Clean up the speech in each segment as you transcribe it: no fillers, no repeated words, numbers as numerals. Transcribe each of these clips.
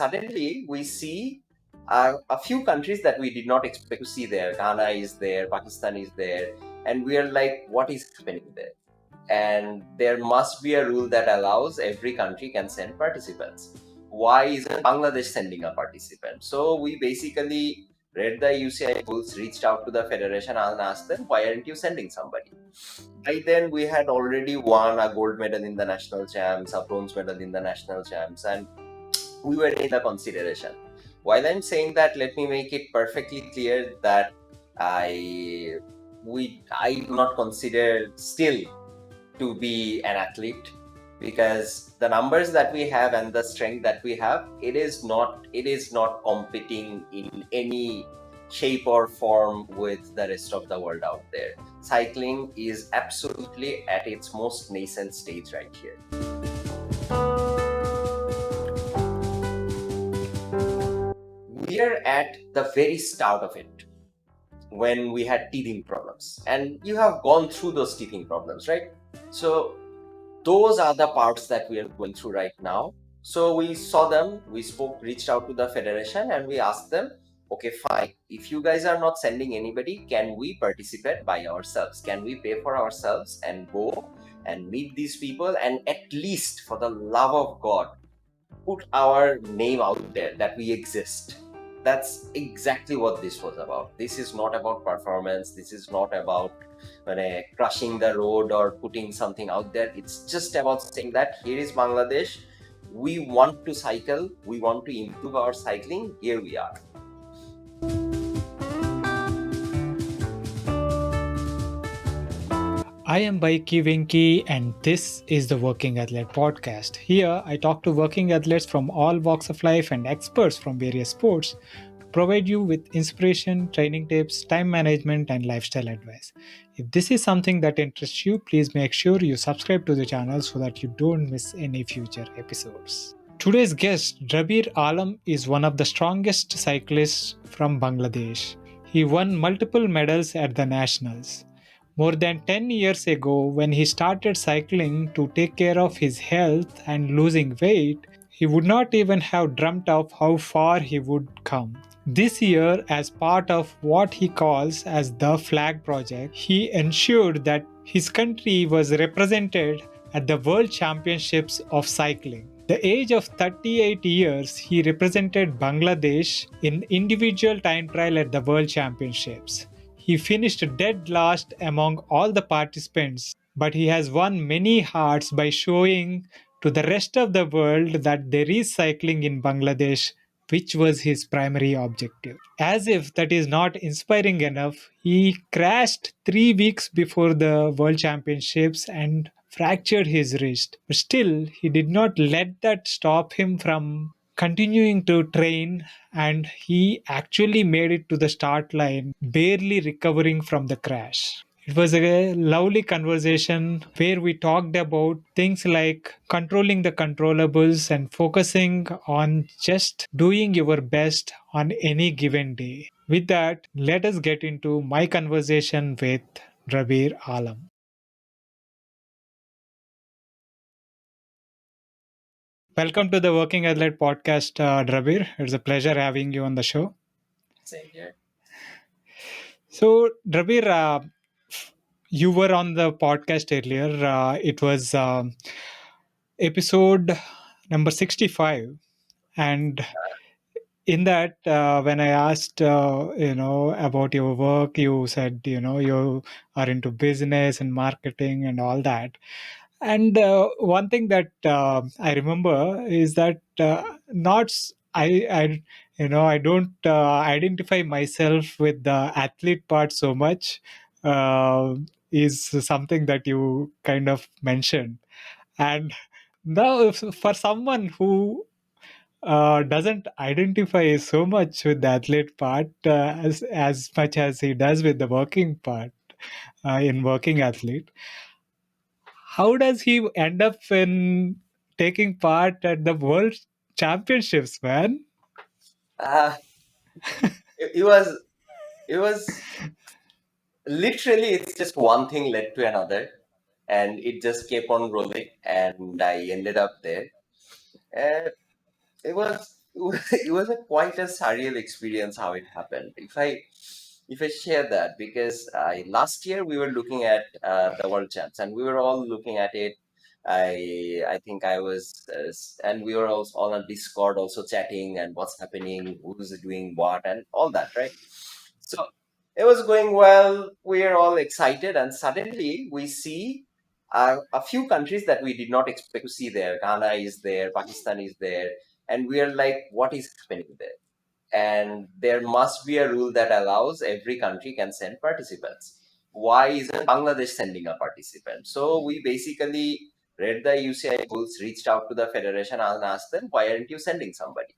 suddenly we see a few countries that we did not expect to see there. Ghana is there, Pakistan is there, and we are like, what is happening there? And there must be a rule that allows every country can send participants. Why isn't Bangladesh sending a participant? So we basically read the UCI rules, reached out to the federation and asked them, why aren't you sending somebody? By then we had already won a gold medal in the national champs, a bronze medal in the national champs, and we were in the consideration. While I'm saying that, let me make it perfectly clear that I do not consider still to be an athlete, because the numbers that we have and the strength that we have, it is not competing in any shape or form with the rest of the world out there. Cycling is absolutely at its most nascent stage right here. We are at the very start of it, when we had teething problems, and you have gone through those teething problems, right? So those are the parts that we are going through right now. So we saw them, we reached out to the federation, and we asked them, okay, fine, if you guys are not sending anybody, can we participate by ourselves? Can we pay for ourselves and go and meet these people, and at least, for the love of God, put our name out there that we exist? That's exactly what this was about. This is not about performance. This is not about crushing the road or putting something out there. It's just about saying that here is Bangladesh. We want to cycle. We want to improve our cycling. Here we are. I am Baiki Venki, and this is the Working Athlete Podcast. Here, I talk to working athletes from all walks of life and experts from various sports to provide you with inspiration, training tips, time management, and lifestyle advice. If this is something that interests you, please make sure you subscribe to the channel so that you don't miss any future episodes. Today's guest, Drabir Alam, is one of the strongest cyclists from Bangladesh. He won multiple medals at the Nationals. More than 10 years ago, when he started cycling to take care of his health and losing weight, he would not even have dreamt of how far he would come. This year, as part of what he calls as the Flag Project, he ensured that his country was represented at the World Championships of Cycling. The age of 38 years, he represented Bangladesh in individual time trial at the World Championships. He finished dead last among all the participants, but he has won many hearts by showing to the rest of the world that there is cycling in Bangladesh, which was his primary objective. As if that is not inspiring enough, he crashed 3 weeks before the World Championships and fractured his wrist. But still, he did not let that stop him from continuing to train, and he actually made it to the start line, barely recovering from the crash. It was a lovely conversation where we talked about things like controlling the controllables and focusing on just doing your best on any given day. With that, let us get into my conversation with Drabir Alam. Welcome to the Working Athlete Podcast, Drabir. It's a pleasure having you on the show. Same here. So, Drabir, you were on the podcast earlier. It was episode number 65. And in that, when I asked, about your work, you said, you are into business and marketing and all that. And one thing that I remember is that not s- I don't identify myself with the athlete part so much. Uh, is something that you kind of mentioned, and now for someone who doesn't identify so much with the athlete part as much as he does with the working part in working athlete. How does he end up in taking part at the world championships, man? Uh, it was literally, it's just one thing led to another, and it just kept on rolling, and I ended up there. Uh, it was it was a quite a surreal experience how it happened. If I share that, because last year we were looking at the World Champs, and we were all looking at it. I think I was, and we were also all on Discord, also chatting and what's happening, who's doing what, and all that, right? So it was going well. We are all excited, and suddenly we see a few countries that we did not expect to see there. Ghana is there, Pakistan is there, and we are like, what is happening there? And there must be a rule that allows every country can send participants. Why isn't Bangladesh sending a participant? So we basically read the UCI rules, reached out to the federation and asked them, why aren't you sending somebody?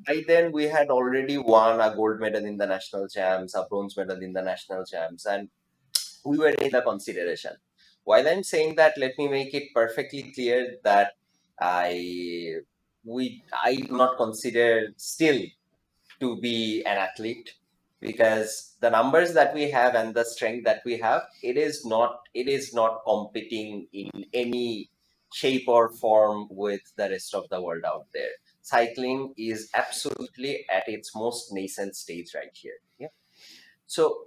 By then, we had already won a gold medal in the national champs, a bronze medal in the national champs, and we were in the consideration. While I'm saying that, let me make it perfectly clear that I I do not consider still to be an athlete, because the numbers that we have and the strength that we have, it is not competing in any shape or form with the rest of the world out there. Cycling is absolutely at its most nascent stage right here. Yeah. So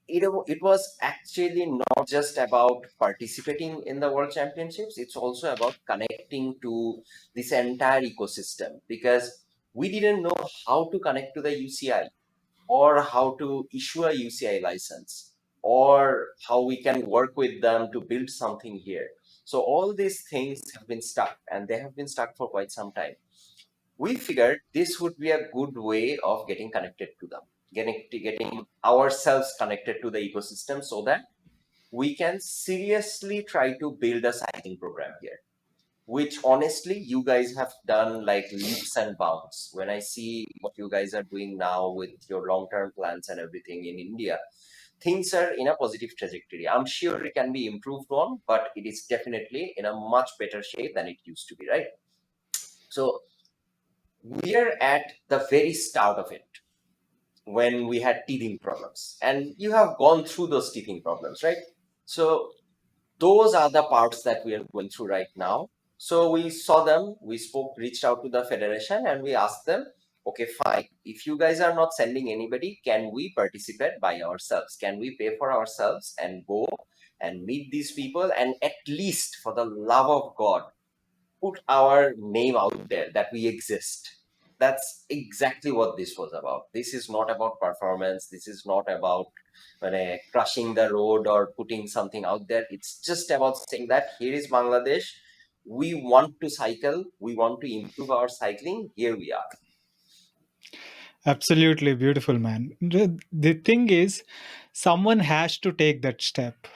it was actually not just about participating in the world championships, it's also about connecting to this entire ecosystem, because we didn't know how to connect to the UCI, or how to issue a UCI license, or how we can work with them to build something here. So all these things have been stuck, and they have been stuck for quite some time. We figured this would be a good way of getting connected to them, getting ourselves connected to the ecosystem, so that we can seriously try to build a cycling program here, which honestly you guys have done like leaps and bounds. When I see what you guys are doing now with your long-term plans and everything in India, things are in a positive trajectory. I'm sure it can be improved on, but it is definitely in a much better shape than it used to be, right? So we are at the very start of it, when we had teething problems, and you have gone through those teething problems, right? So those are the parts that we are going through right now. So we saw them, we spoke, reached out to the federation, and we asked them, okay, fine. If you guys are not sending anybody, can we participate by ourselves? Can we pay for ourselves and go and meet these people? And at least, for the love of God, put our name out there that we exist. That's exactly what this was about. This is not about performance. This is not about crushing the road or putting something out there. It's just about saying that here is Bangladesh. We want to cycle. We want to improve our cycling. Here we are. Absolutely beautiful, man. The thing is, someone has to take that step,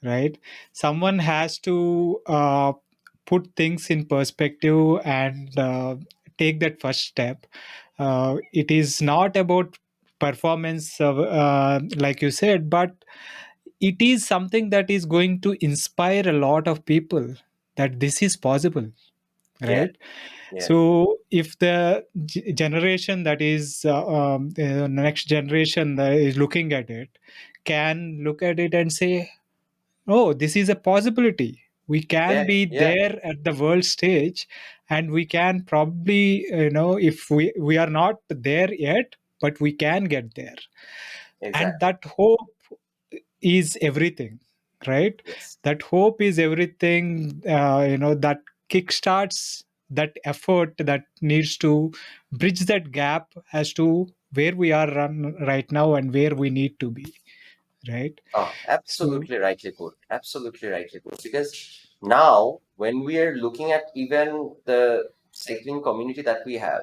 right? Someone has to put things in perspective and take that first step. It is not about performance, like you said, but it is something that is going to inspire a lot of people that this is possible, Yeah, right? yeah, So if the generation that is the next generation that is looking at it can look at it and say, oh, this is a possibility, we can yeah, be yeah, there at the world stage, and we can probably, if we are not there yet, but we can get there. And exactly. that hope is everything, right? Yes. That hope is everything, that kickstarts that effort that needs to bridge that gap as to where we are right now and where we need to be, right? Oh, So absolutely rightly put. Absolutely rightly put. Because now, when we are looking at even the cycling community that we have,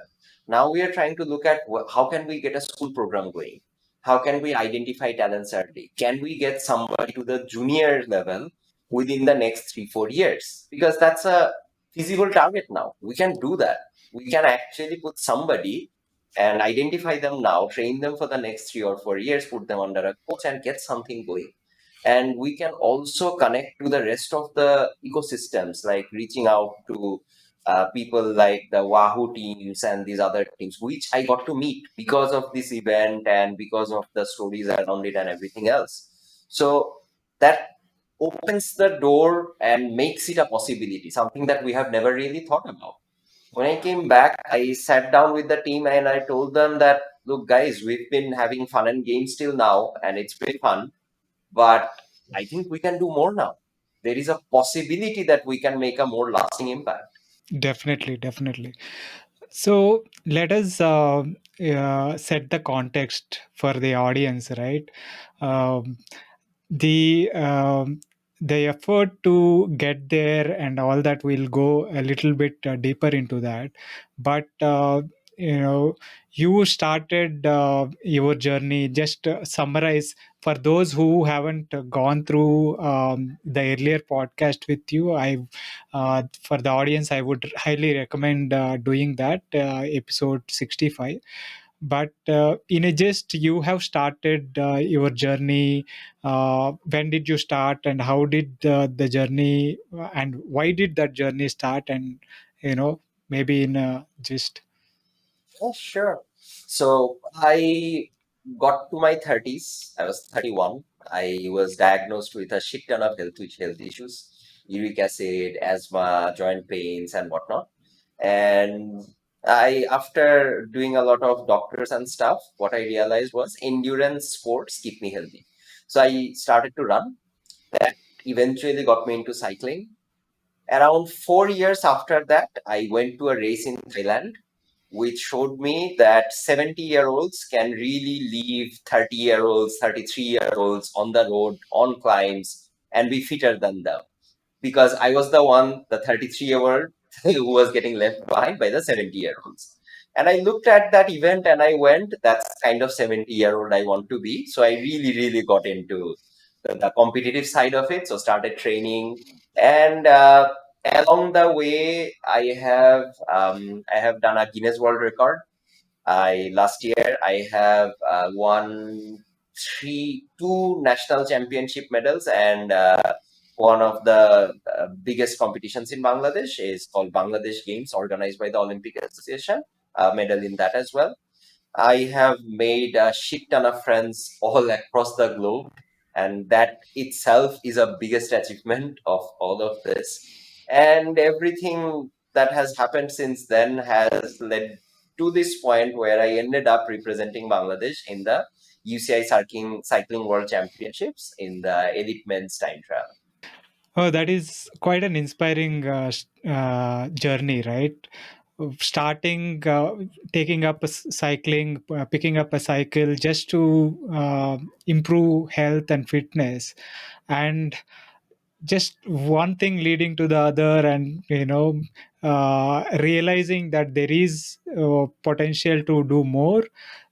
now we are trying to look at how can we get a school program going? How can we identify talents early? Can we get somebody to the junior level within the next 3, 4 years? Because that's a feasible target now. We can do that. We can actually put somebody and identify them now, train them for the next 3 or 4 years, put them under a coach and get something going. And we can also connect to the rest of the ecosystems, like reaching out to people like the Wahoo teams and these other teams, which I got to meet because of this event and because of the stories around it and everything else. So that opens the door and makes it a possibility, something that we have never really thought about. When I came back, I sat down with the team and I told them that, look, guys, we've been having fun and games till now, and it's been fun, but I think we can do more now. There is a possibility that we can make a more lasting impact. Definitely, definitely. So let us set the context for the audience, right? Um, the um, the effort to get there and all that, will go a little bit deeper into that. But you know, you started your journey. Just summarize for those who haven't gone through the earlier podcast with you. For the audience, I would highly recommend doing that, episode 65. But in a gist, you have started your journey. When did you start, and how did the journey, and why did that journey start? And maybe in a gist. Oh, sure. So I got to my 30s. I was 31. I was diagnosed with a shit ton of health issues, uric acid, asthma, joint pains, and whatnot. And after doing a lot of doctors and stuff, what I realized was endurance sports keep me healthy. So I started to run. That eventually got me into cycling. Around 4 years after that, I went to a race in Thailand, which showed me that 70-year-olds can really leave 30-year-olds, 33-year-olds on the road, on climbs, and be fitter than them, because I was the one, the 33-year-old, who was getting left behind by the 70-year-olds. And I looked at that event and I went, that's kind of 70-year-old I want to be. So I really, really got into the competitive side of it. So started training. And along the way, I have done a Guinness World Record. I last year I have won two national championship medals, and one of the biggest competitions in Bangladesh is called Bangladesh Games, organized by the Olympic Association. A medal in that as well. I have made a shit ton of friends all across the globe, and that itself is a biggest achievement of all of this. And everything that has happened since then has led to this point where I ended up representing Bangladesh in the UCI Cycling World Championships in the elite men's time trial. Oh, that is quite an inspiring journey, right? Starting, taking up cycling, picking up a cycle just to improve health and fitness, and just one thing leading to the other, and realizing that there is potential to do more.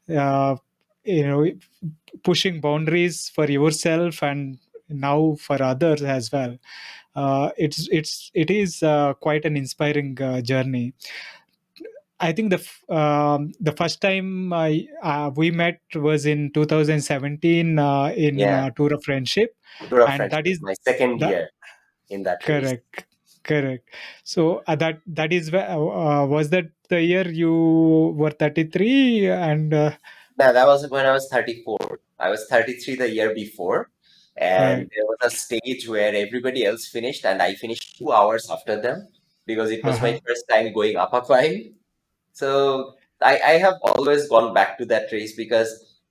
uh, you know Pushing boundaries for yourself and now for others as well. It is quite an inspiring journey. I think the first time we met was in 2017 in Yeah, Tour of Friendship, Tour of and that Friendship, is my second the year in that race. correct, correct. So that is was that the year you were 33, and No, that was when I was 34. I was 33 the year before. And right. there was a stage where everybody else finished, and I finished 2 hours after them because it was my Uh-huh. first time going up a climb. So I have always gone back to that race because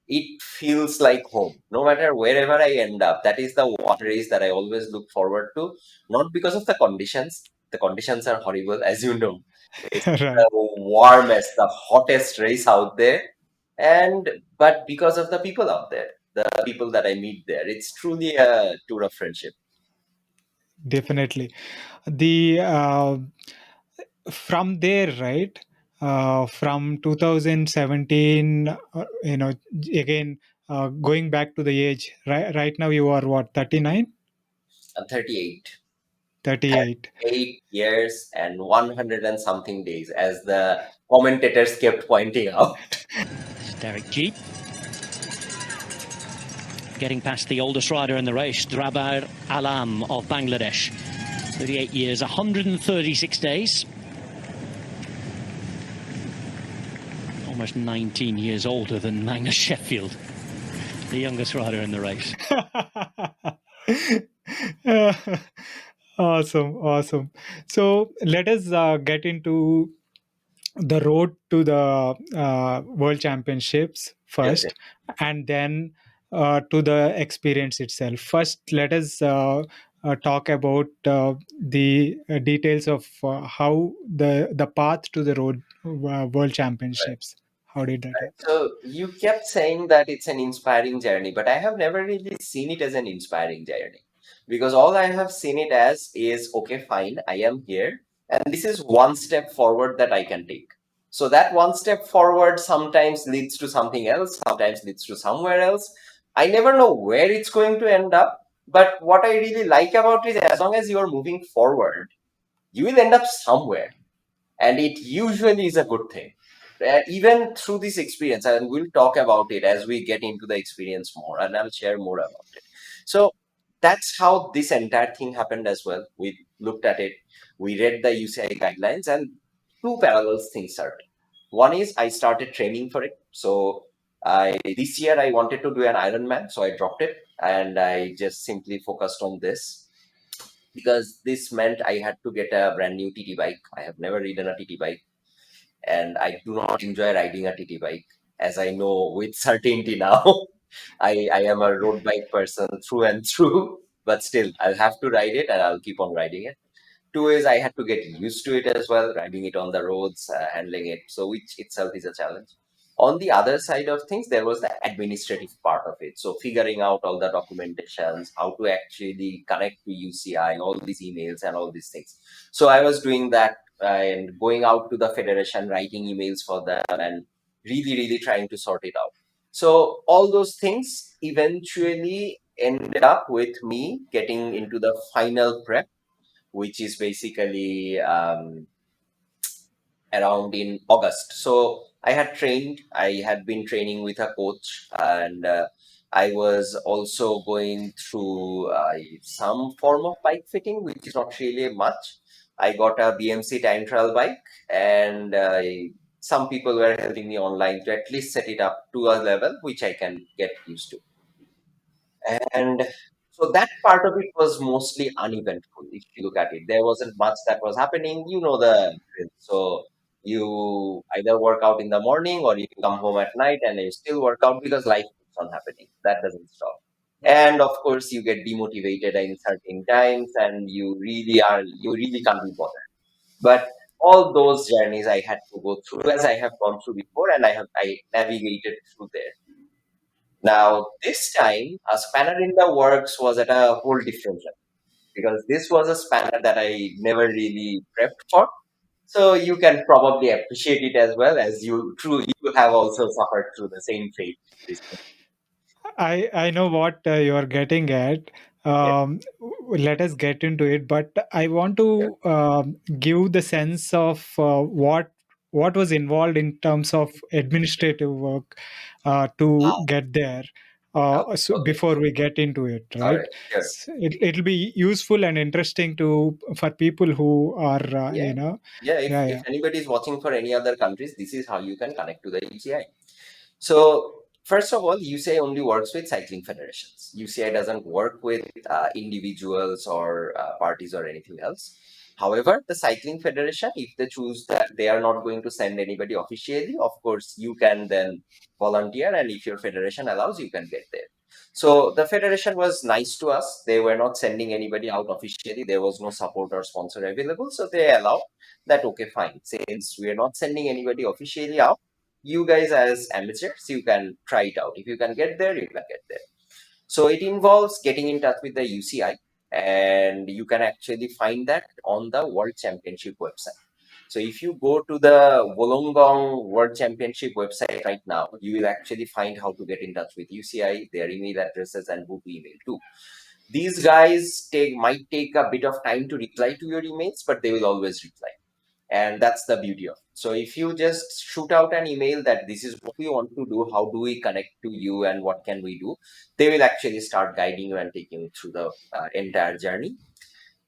it feels like home. No matter wherever I end up, that is the one race that I always look forward to. Not because of the conditions. The conditions are horrible, as you know. It's Right. the warmest, the hottest race out there. And but because of the people out there, the people that I meet there, it's truly a tour of friendship. Definitely. The From there, right? From 2017, again, going back to the age, right now you are what, 39, I'm 38. 38. 8 years and 100 and something days, as the commentators kept pointing out. Derek Jeep getting past the oldest rider in the race, Drabir Alam of Bangladesh. 38 years, 136 days. Almost 19 years older than Magnus Sheffield, the youngest rider in the race. Awesome, awesome. So let us get into the road to the world championships Yes, first, and then to the experience itself. First, let us talk about the details of how the path to the road world right. championships. How did that Right. happen? So you kept saying that it's an inspiring journey, but I have never really seen it as an inspiring journey because all I have seen it as is okay, fine, I am here, and this is one step forward that I can take. So that one step forward sometimes leads to something else, sometimes leads to somewhere else. I never know where it's going to end up, but what I really like about it, as long as you are moving forward, you will end up somewhere, and it usually is a good thing. Even through this experience, and we'll talk about it as we get into the experience more, and I'll share more about it. So that's how this entire thing happened as well. We looked at it, we read the UCI guidelines, and two parallel things started. One is I started training for it. So this year I wanted to do an Ironman, so I dropped it and I just simply focused on this because this meant I had to get a brand new TT bike. I have never ridden a TT bike, and I do not enjoy riding a TT bike, as I know with certainty now. I am a road bike person through and through, but still, I'll have to ride it and I'll keep on riding it. Two is I had to get used to it as well, riding it on the roads, handling it, so which itself is a challenge. On the other side of things, there was the administrative part of it. So figuring out all the documentations, how to actually connect to UCI, all these emails and all these things. So I was doing that and going out to the federation, writing emails for them and really, really trying to sort it out. So all those things eventually ended up with me getting into the final prep, which is basically around in August. So I had trained, I had been training with a coach, and I was also going through some form of bike fitting, which is not really much. I got a BMC time trial bike, and some people were helping me online to at least set it up to a level which I can get used to. And so that part of it was mostly uneventful. If you look at it, there wasn't much that was happening. You know the drill. So you either work out in the morning or you come home at night and you still work out because life keeps on happening. That doesn't stop. And of course, you get demotivated in certain times, and you really can't be bothered. But all those journeys I had to go through, as I have gone through before, and I navigated through there. Now, this time, a spanner in the works was at a whole different level because this was a spanner that I never really prepped for. So you can probably appreciate it as well as you have also suffered through the same fate. This I know what you are getting at. yeah, Let us get into it, but I want yeah. to give the sense of what was involved in terms of administrative work to Ah, get there. okay, So okay. before we get into it, All right? right, sure. It'll be useful and interesting to for people who are Yeah, yeah. yeah, If yeah. anybody is watching for any other countries, this is how you can connect to the UCI. So, first of all, UCI only works with cycling federations. UCI doesn't work with individuals or parties or anything else. However, the cycling federation, if they choose that they are not going to send anybody officially, of course, you can then volunteer, and if your federation allows, you can get there. So the federation was nice to us. They were not sending anybody out officially. There was no support or sponsor available. So they allowed that, okay, fine. Since we are not sending anybody officially out, you guys as amateurs, you can try it out. If you can get there, you can get there. So it involves getting in touch with the UCI, and you can actually find that on the World Championship website. So if you go to the Wollongong World Championship website right now, you will actually find how to get in touch with UCI, their email addresses, and who to email to. These guys might take a bit of time to reply to your emails, but they will always reply, and that's the beauty of it. So if you just shoot out an email that this is what we want to do, how do we connect to you, and what can we do, they will actually start guiding you and taking you through the entire journey.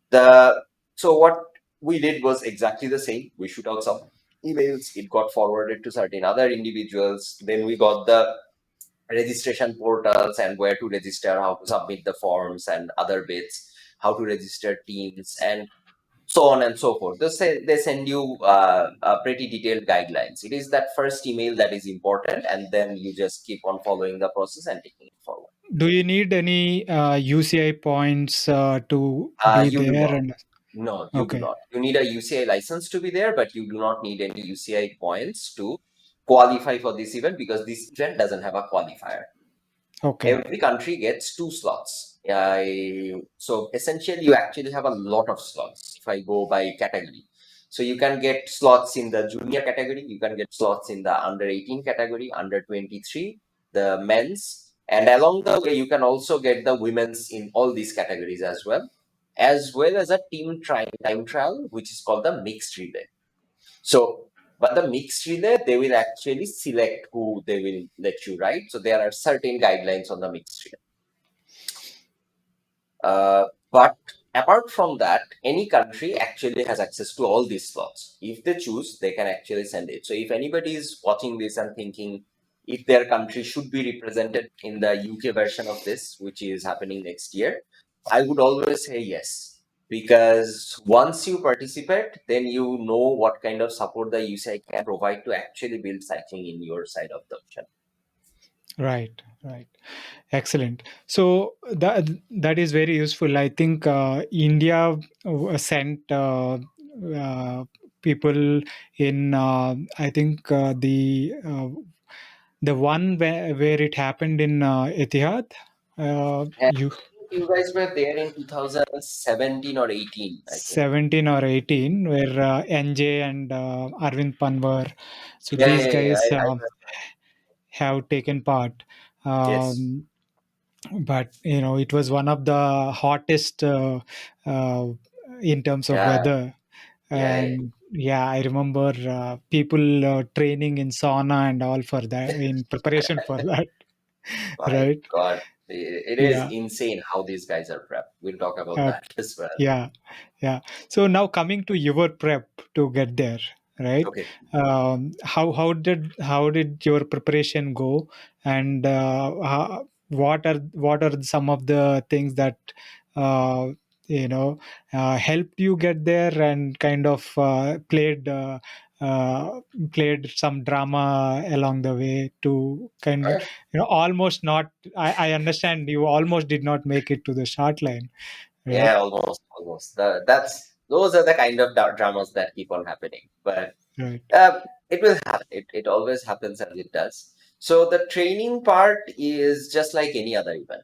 The so what we did was exactly the same. We shoot out some emails, it got forwarded to certain other individuals, then we got the registration portals and where to register, how to submit the forms and other bits, how to register teams, and so on and so forth. They send you pretty detailed guidelines. It is that first email that is important, and then you just keep on following the process and taking it forward. Do you need any UCI points to be You do there? not. And No, you do okay, not. You need a UCI license to be there, but you do not need any UCI points to qualify for this event, because this event doesn't have a qualifier. okay, Every country gets 2 slots. So essentially, you actually have a lot of slots if I go by category. So you can get slots in the junior category, you can get slots in the under 18 category, under 23, the men's, and along the way, you can also get the women's in all these categories as well as a time trial, which is called the mixed relay. So, but the mixed relay, they will actually select who they will let you ride. So there are certain guidelines on the mixed relay. But apart from that, any country actually has access to all these slots. If they choose, they can actually send it. So if anybody is watching this and thinking if their country should be represented in the UK version of this, which is happening next year, I would always say yes. Because once you participate, then you know what kind of support the UCI can provide to actually build cycling in your side of the ocean. right, right. Excellent. So that is very useful. I think India sent people in. I think the one where it happened in Etihad. And You I think you guys were there in 2017 or 18, I think. 17 or 18, where NJ and Arvind Panwar. So Yeah, these yeah, yeah. guys I have taken part. yes. Um, but it was one of the hottest uh, in terms of Yeah, weather. yeah, yeah. And yeah, I remember people training in sauna and all for that, in preparation for that. My Right? God. It is Yeah. insane how these guys are prepped. We'll talk about uh, that as well. yeah, yeah. So now coming to your prep to get there, right? Okay. How did your preparation go, and what are some of the things that uh, you know helped you get there, and kind of uh, played some drama along the way to kind, Alright. almost not. I understand you almost did not make it to the start line, right? Yeah, almost. Those are the kind of dramas that keep on happening. But Right. it will happen. It always happens as it does. So the training part is just like any other event.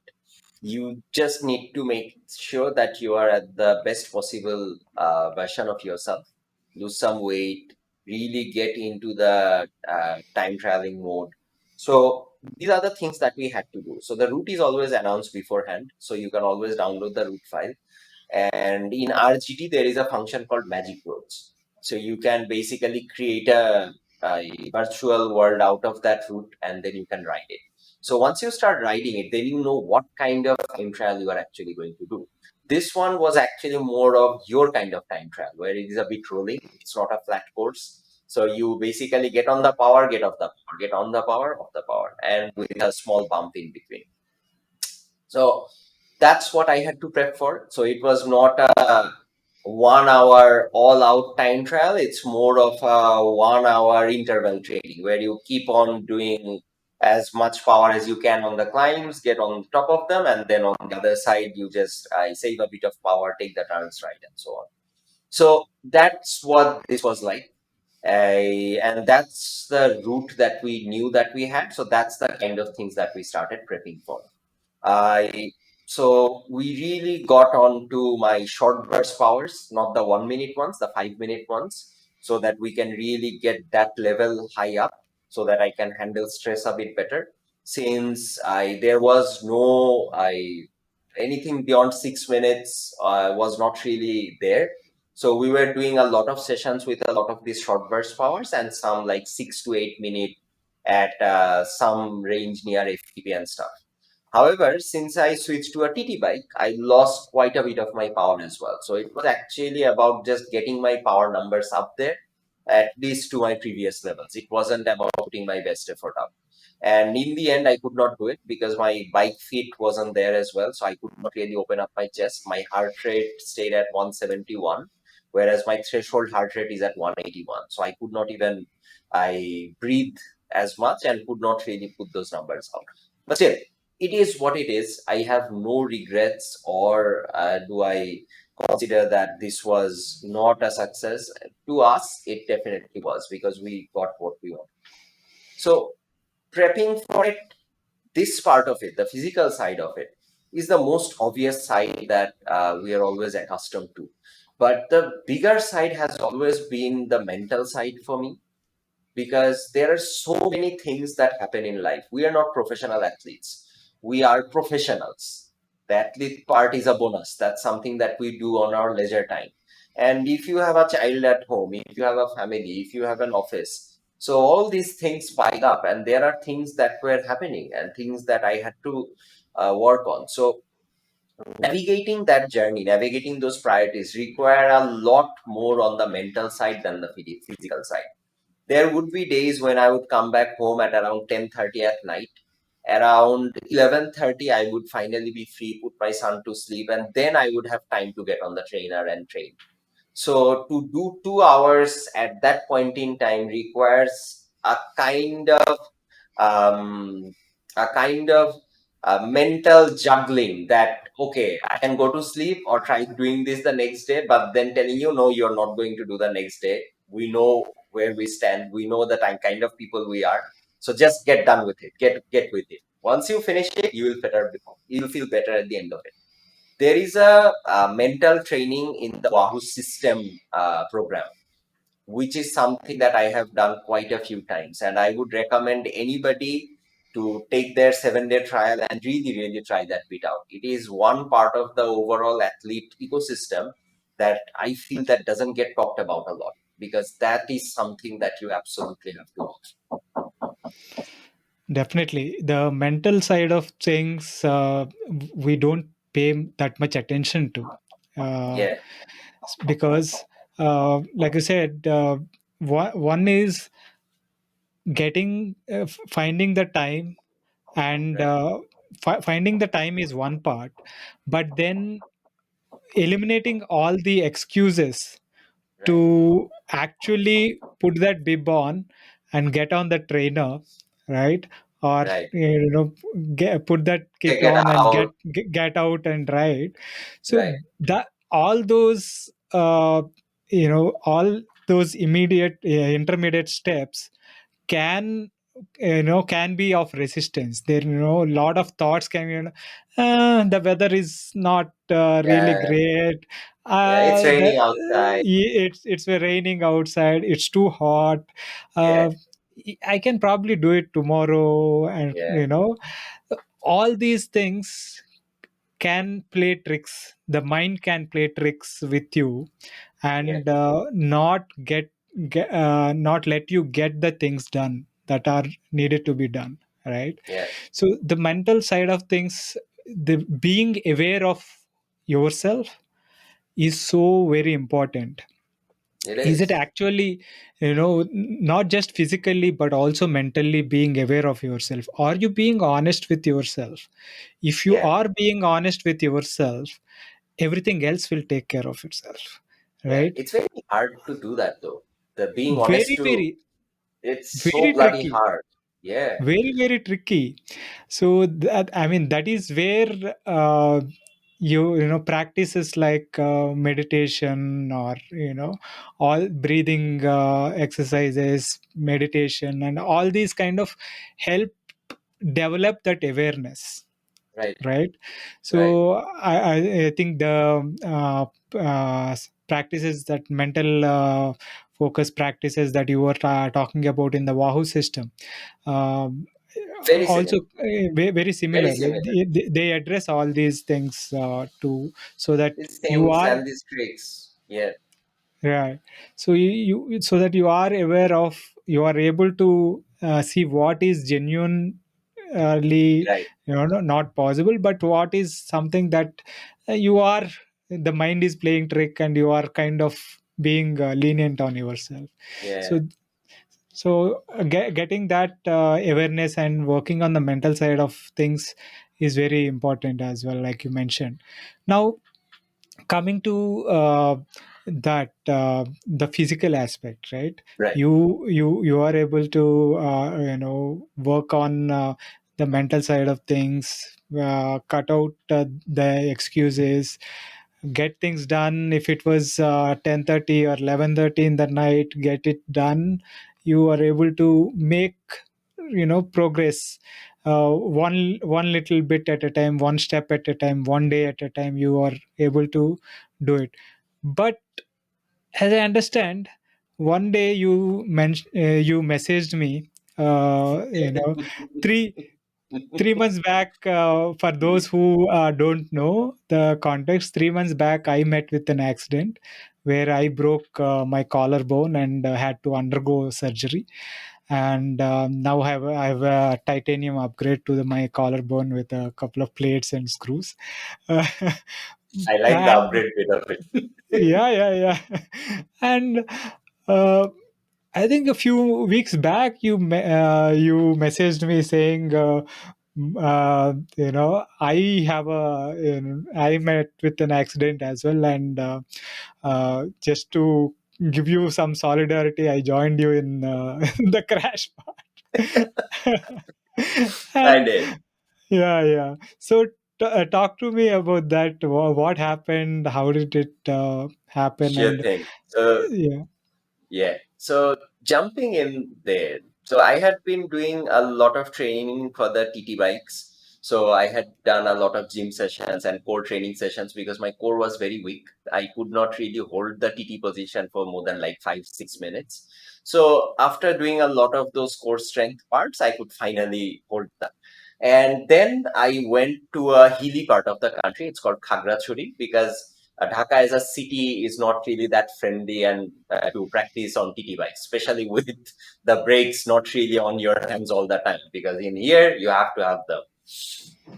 You just need to make sure that you are at the best possible version of yourself. Lose some weight, really get into the time traveling mode. So these are the things that we had to do. So the route is always announced beforehand. So you can always download the route file. And in RGT, there is a function called Magic Roads. So you can basically create a virtual world out of that route, and then you can ride it. So once you start riding it, then you know what kind of time trial you are actually going to do. This one was actually more of your kind of time trial, where it is a bit rolling. It's not a flat course. So you basically get on the power, get off the power, get on the power, off the power, and with a small bump in between. So that's what I had to prep for. So it was not a 1 hour all out time trial. It's more of a 1 hour interval training where you keep on doing as much power as you can on the climbs, get on top of them, and then on the other side, you just save a bit of power, take the turns right, and so on. So that's what this was like. And that's the route that we knew that we had. So that's the kind of things that we started prepping for. I So we really got on to my short burst powers, not the 1 minute ones, the 5 minute ones, so that we can really get that level high up, so that I can handle stress a bit better. Since I there was no I anything beyond 6 minutes was not really there. So we were doing a lot of sessions with a lot of these short burst powers and some like 6 to 8 minute at some range near FTP and stuff. However, since I switched to a TT bike, I lost quite a bit of my power as well. So it was actually about just getting my power numbers up there, at least to my previous levels. It wasn't about putting my best effort up. And in the end, I could not do it because my bike fit wasn't there as well. So I could not really open up my chest. My heart rate stayed at 171. whereas my threshold heart rate is at 181. So I could not even, I breathe as much and could not really put those numbers out. But still, it is what it is. I have no regrets, or do I consider that this was not a success. To us, it definitely was, because we got what we want. So prepping for it, this part of it, the physical side of it, is the most obvious side that we are always accustomed to. But the bigger side has always been the mental side for me, because there are so many things that happen in life. We are not professional athletes, we are professionals. The athlete part is a bonus. That's something that we do on our leisure time. And if you have a child at home, if you have a family, if you have an office, so all these things pile up, and there are things that were happening and things that I had to work on. So navigating that journey, navigating those priorities require a lot more on the mental side than the physical side. There would be days when I would come back home at around 10:30 at night. Around 11:30, I would finally be free, put my son to sleep, and then I would have time to get on the trainer and train. So to do 2 hours at that point in time requires um, a kind of mental juggling, that okay, I can go to sleep or try doing this the next day, but then telling you no, you're not going to do the next day. We know where we stand, we know the kind of people we are, so just get done with it, get with it. Once you finish it, you will feel better at the end of it. There is a mental training in the Wahoo system program, which is something that I have done quite a few times. And I would recommend anybody to take their 7-day trial and really, really try that bit out. It is one part of the overall athlete ecosystem that I feel that doesn't get talked about a lot, because that is something that you absolutely have to watch. Definitely. The mental side of things, we don't pay that much attention to. Uh, Yeah, because, like you said, one is finding the time, and right, finding the time is one part, but then eliminating all the excuses right, to actually put that bib on and get on the trainer, right? Or right. put that kit Get on and out, get out and ride. So right, that all those all those immediate intermediate steps can can be of resistance. There a lot of thoughts can the weather is not really yeah, great. yeah. It's The raining outside. it's raining outside, it's too hot. Yeah, uh, I can probably do it tomorrow, and yeah, all these things can play tricks. The mind can play tricks with you, yeah, and not let you get the things done that are needed to be done, right? yeah. So the mental side of things, the being aware of yourself is so very important. It Is it is. actually not just physically but also mentally being aware of yourself? Are you being honest with yourself? If you Yeah, are being honest with yourself, everything else will take care of itself, yeah. right? It's very hard to do that though. The being honest Very, to, very, it's so very bloody tricky. hard. Yeah, Very, very tricky. So that, I mean, that is where practices like meditation, or all breathing exercises, meditation, and all these kind of help develop that awareness, right, right? right, So I think the practices, that mental focus practices that you were talking about in the Wahoo system, um, very also similar, very very similar. similar. They address all these things to so that These you things are and these tricks. Yeah, right. So so that you are aware of, you are able to see what is genuinely right. not possible, but what is something that you are, the mind is playing trick, and you are kind of being lenient on yourself. Yeah, So getting that awareness and working on the mental side of things is very important as well, like you mentioned. Now, coming to that the physical aspect, right? Right. You are able to work on the mental side of things, cut out the excuses, get things done. If it was 10:30 or 11:30 in the night, get it done. You are able to make progress, one little bit at a time, one step at a time, one day at a time. You are able to do it. But as I understand, one day you messaged me, three 3 months back. For those who don't know the context, 3 months back I met with an accident where I broke my collarbone and had to undergo surgery. And now I have a titanium upgrade to my collarbone with a couple of plates and screws. Uh, I like the and upgrade bit of it. yeah. And uh, I think a few weeks back you messaged me saying, I have I met with an accident as well, and just to give you some solidarity, I joined you in the crash part. I And did. yeah. So talk to me about that. What happened? How did it happen? Sure And thing. So yeah. yeah. So jumping in there. So I had been doing a lot of training for the TT bikes. So I had done a lot of gym sessions and core training sessions because my core was very weak. I could not really hold the TT position for more than like 5, 6 minutes. So after doing a lot of those core strength parts, I could finally hold them. And then I went to a hilly part of the country. It's called Khagrachuri because Dhaka as a city is not really that friendly and to practice on TT bikes, especially with the brakes not really on your hands all the time, because in here you have to have them.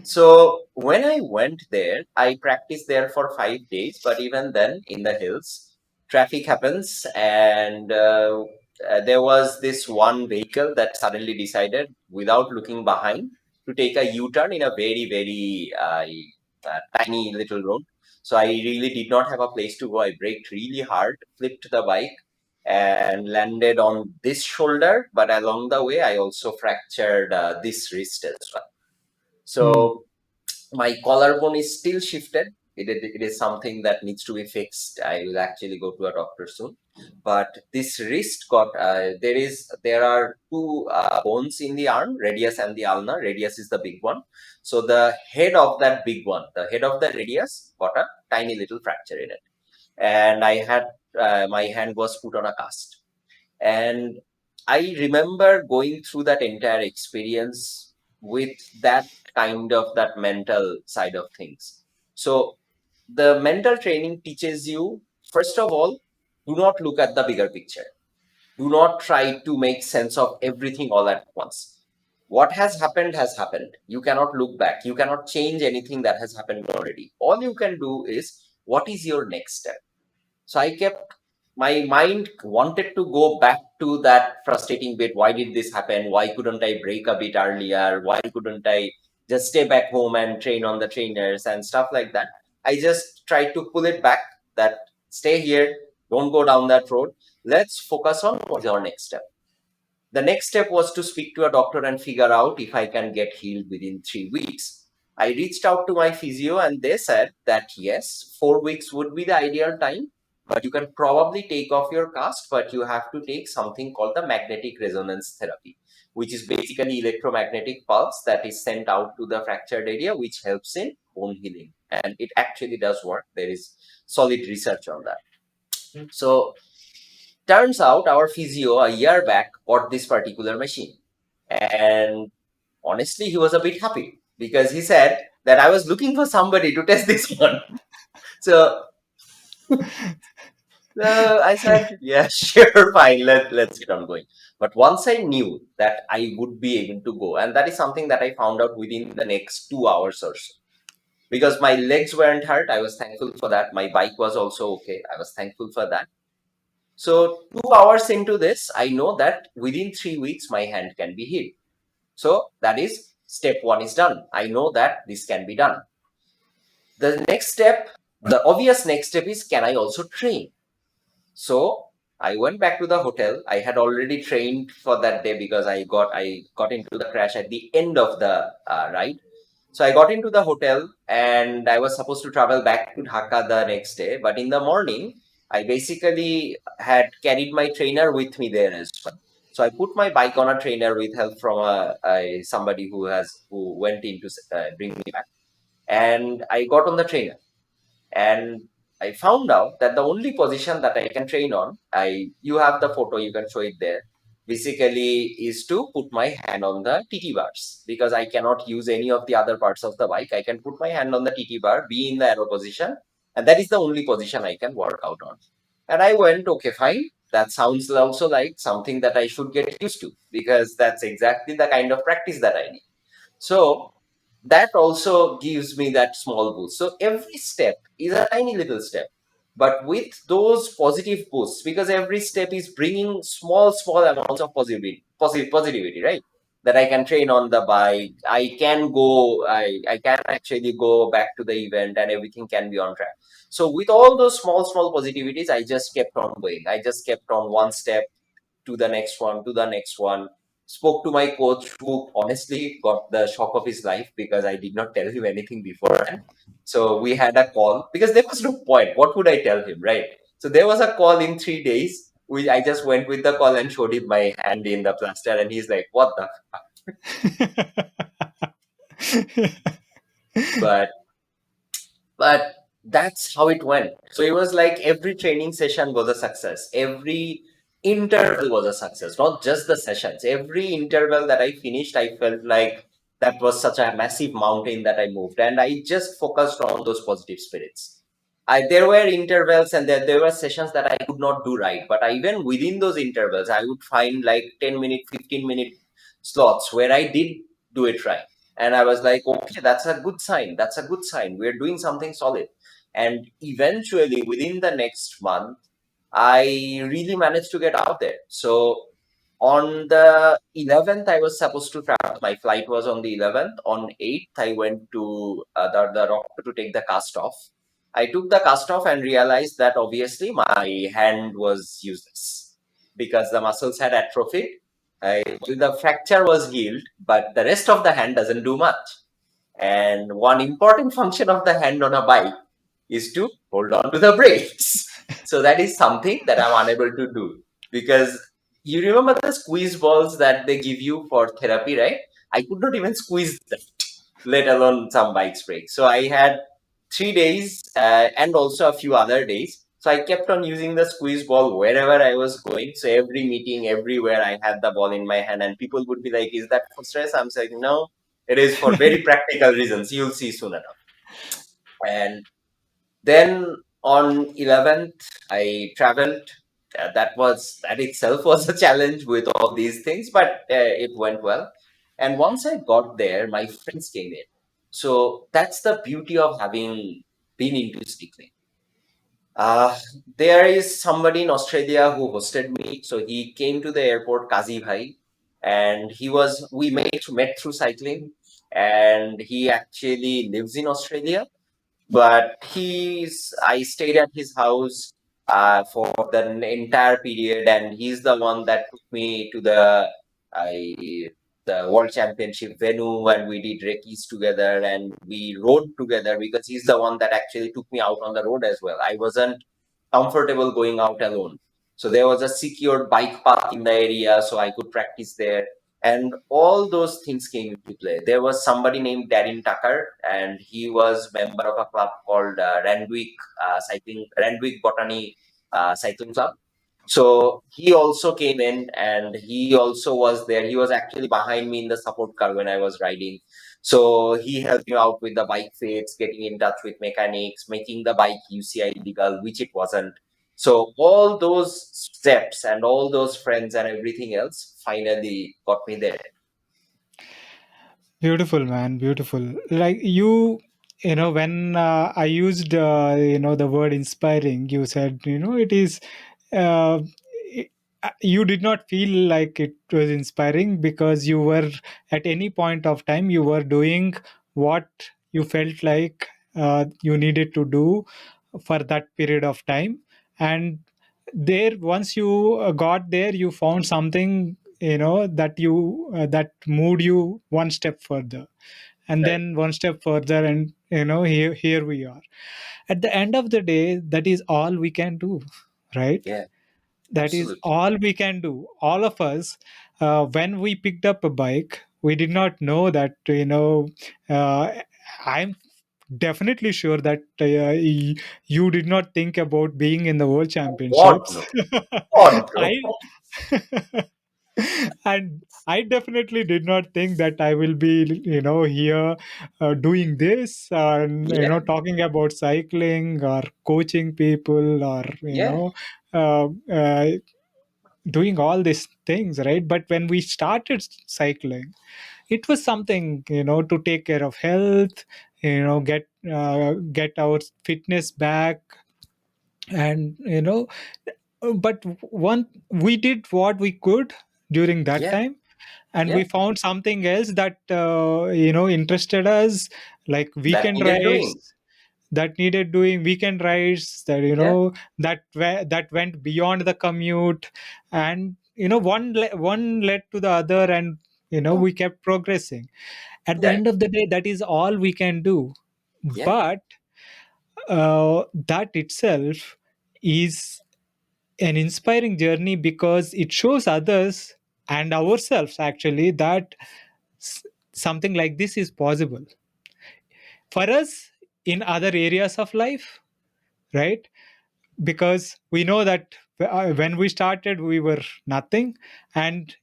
So when I went there, I practiced there for 5 days, but even then in the hills, traffic happens, and there was this one vehicle that suddenly decided, without looking behind, to take a U-turn in a very, very tiny little road. So I really did not have a place to go. I braked really hard, flipped the bike, and landed on this shoulder. But along the way, I also fractured this wrist as well. Hmm. So my collarbone is still shifted. It is something that needs to be fixed. I will actually go to a doctor soon. But this wrist got there are two bones in the arm, radius and the ulna. Radius is the big one. So the head of that big one, the head of the radius, got a tiny little fracture in it, and I had my hand was put on a cast. And I remember going through that entire experience with that kind of that mental side of things. So the mental training teaches you, first of all, do not look at the bigger picture. Do not try to make sense of everything all at once. What has happened has happened. You cannot look back. You cannot change anything that has happened already. All you can do is, what is your next step? So I kept, my mind wanted to go back to that frustrating bit. Why did this happen? Why couldn't I break a bit earlier? Why couldn't I just stay back home and train on the trainers and stuff like that? I just tried to pull it back, that stay here, don't go down that road. Let's focus on what's our next step. The next step was to speak to a doctor and figure out if I can get healed within 3 weeks. I reached out to my physio and they said that yes, 4 weeks would be the ideal time, but you can probably take off your cast, but you have to take something called the magnetic resonance therapy, which is basically electromagnetic pulse that is sent out to the fractured area, which helps in bone healing. And it actually does work. There is solid research on that. So turns out our physio a year back bought this particular machine. And honestly, he was a bit happy because he said that I was looking for somebody to test this one. So I said, yeah, sure, fine, let's get on going. But once I knew that I would be able to go, and that is something that I found out within the next 2 hours or so, because my legs weren't hurt. I was thankful for that. My bike was also okay. I was thankful for that. So 2 hours into this, I know that within 3 weeks, my hand can be healed. So that is step one is done. I know that this can be done. The next step, the obvious next step is, can I also train? So I went back to the hotel. I had already trained for that day because I got into the crash at the end of the ride. So I got into the hotel and I was supposed to travel back to Dhaka the next day. But in the morning, I basically had carried my trainer with me there as well. So I put my bike on a trainer with help from somebody who went in to bring me back, and I got on the trainer. And I found out that the only position that I can train on, you have the photo, you can show it there, basically is to put my hand on the TT bars, because I cannot use any of the other parts of the bike. I can put my hand on the TT bar, be in the arrow position, and that is the only position I can work out on. And I went, okay, fine. That sounds also like something that I should get used to, because that's exactly the kind of practice that I need. So that also gives me that small boost. So every step is a tiny little step, but with those positive boosts, because every step is bringing small amounts of positivity, right? That I can train on the bike. I can actually go back to the event and everything can be on track. So with all those small positivities, I just kept on going. I just kept on one step to the next one, to the next one. Spoke to my coach, who honestly got the shock of his life because I did not tell him anything beforehand. So we had a call because there was no point. What would I tell him, right? So there was a call in 3 days. I just went with the call and showed him my hand in the plaster, and he's like, "What the?" But but that's how it went. So it was like every training session was a success. Every interval was a success, not just the sessions. Every interval that I finished, I felt like that was such a massive mountain that I moved. And I just focused on those positive spirits. There were intervals and there were sessions that I could not do right. But even within those intervals, I would find like 10-minute, 15-minute slots where I did do it right. And I was like, okay, that's a good sign. That's a good sign. We're doing something solid. And eventually, within the next month, I really managed to get out there. So on the 11th, I was supposed to travel. My flight was on the 11th. On 8th, I went to the rock to take the cast off. I took the cast off and realized that obviously my hand was useless because the muscles had atrophied. The fracture was healed, but the rest of the hand doesn't do much. And one important function of the hand on a bike is to hold on to the brakes. So that is something that I'm unable to do, because you remember the squeeze balls that they give you for therapy, right? I could not even squeeze them, let alone some bikes brakes. So I had 3 days and also a few other days. So I kept on using the squeeze ball wherever I was going. So every meeting, everywhere, I had the ball in my hand, and people would be like, "Is that for stress?" I'm saying, "No, it is for very practical reasons. You'll see soon enough." And then on 11th, I traveled. That itself was a challenge with all these things, but it went well. And once I got there, my friends came in. So that's the beauty of having been into cycling. Uh, there is somebody in Australia who hosted me. So he came to the airport, Kazi Bhai, and we met through cycling, and he actually lives in Australia, but I stayed at his house for the entire period, and he's the one that took me to I, the world championship venue, and we did recce's together and we rode together, because he's the one that actually took me out on the road as well. I wasn't comfortable going out alone, so there was a secured bike park in the area so I could practice there, and all those things came into play. There was somebody named Darren Tucker, and he was member of a club called Randwick Botany Cycling Club. So he also came in, and he also was there. He was actually behind me in the support car when I was riding. So he helped me out with the bike fits, getting in touch with mechanics, making the bike UCI legal, which it wasn't. So all those steps and all those friends and everything else finally got me there. Beautiful, man. Beautiful. Like when I used, the word inspiring, you said, it is, uh, it, you did not feel like it was inspiring because you were, at any point of time, you were doing what you felt like you needed to do for that period of time. And there, once you got there, you found something, that moved you one step further, and Right. then one step further, and here we are. At the end of the day, that is all we can do, right? Yeah. That is Absolutely. all we can do, all of us. When we picked up a bike, we did not know that, uh, I'm definitely sure that you did not think about being in the world God championships. no. God I no. and I definitely did not think that I will be, here doing this, and Yeah. talking about cycling or coaching people, or Yeah. uh, uh, doing all these things, right? But when we started cycling, it was something, to take care of health, get our fitness back, and but one we did what we could during that Yeah. time, and we Yeah. found something else that interested us, like That weekend needed rides, doing. that needed doing weekend rides, that Yeah. that went beyond the commute, and one led to the other, and Yeah. we kept progressing. At the Correct. end of the day, that is all we can do. Yeah. But that itself is an inspiring journey, because it shows others and ourselves actually that s- something like this is possible for us in other areas of life, right? Because we know that when we started, we were nothing, and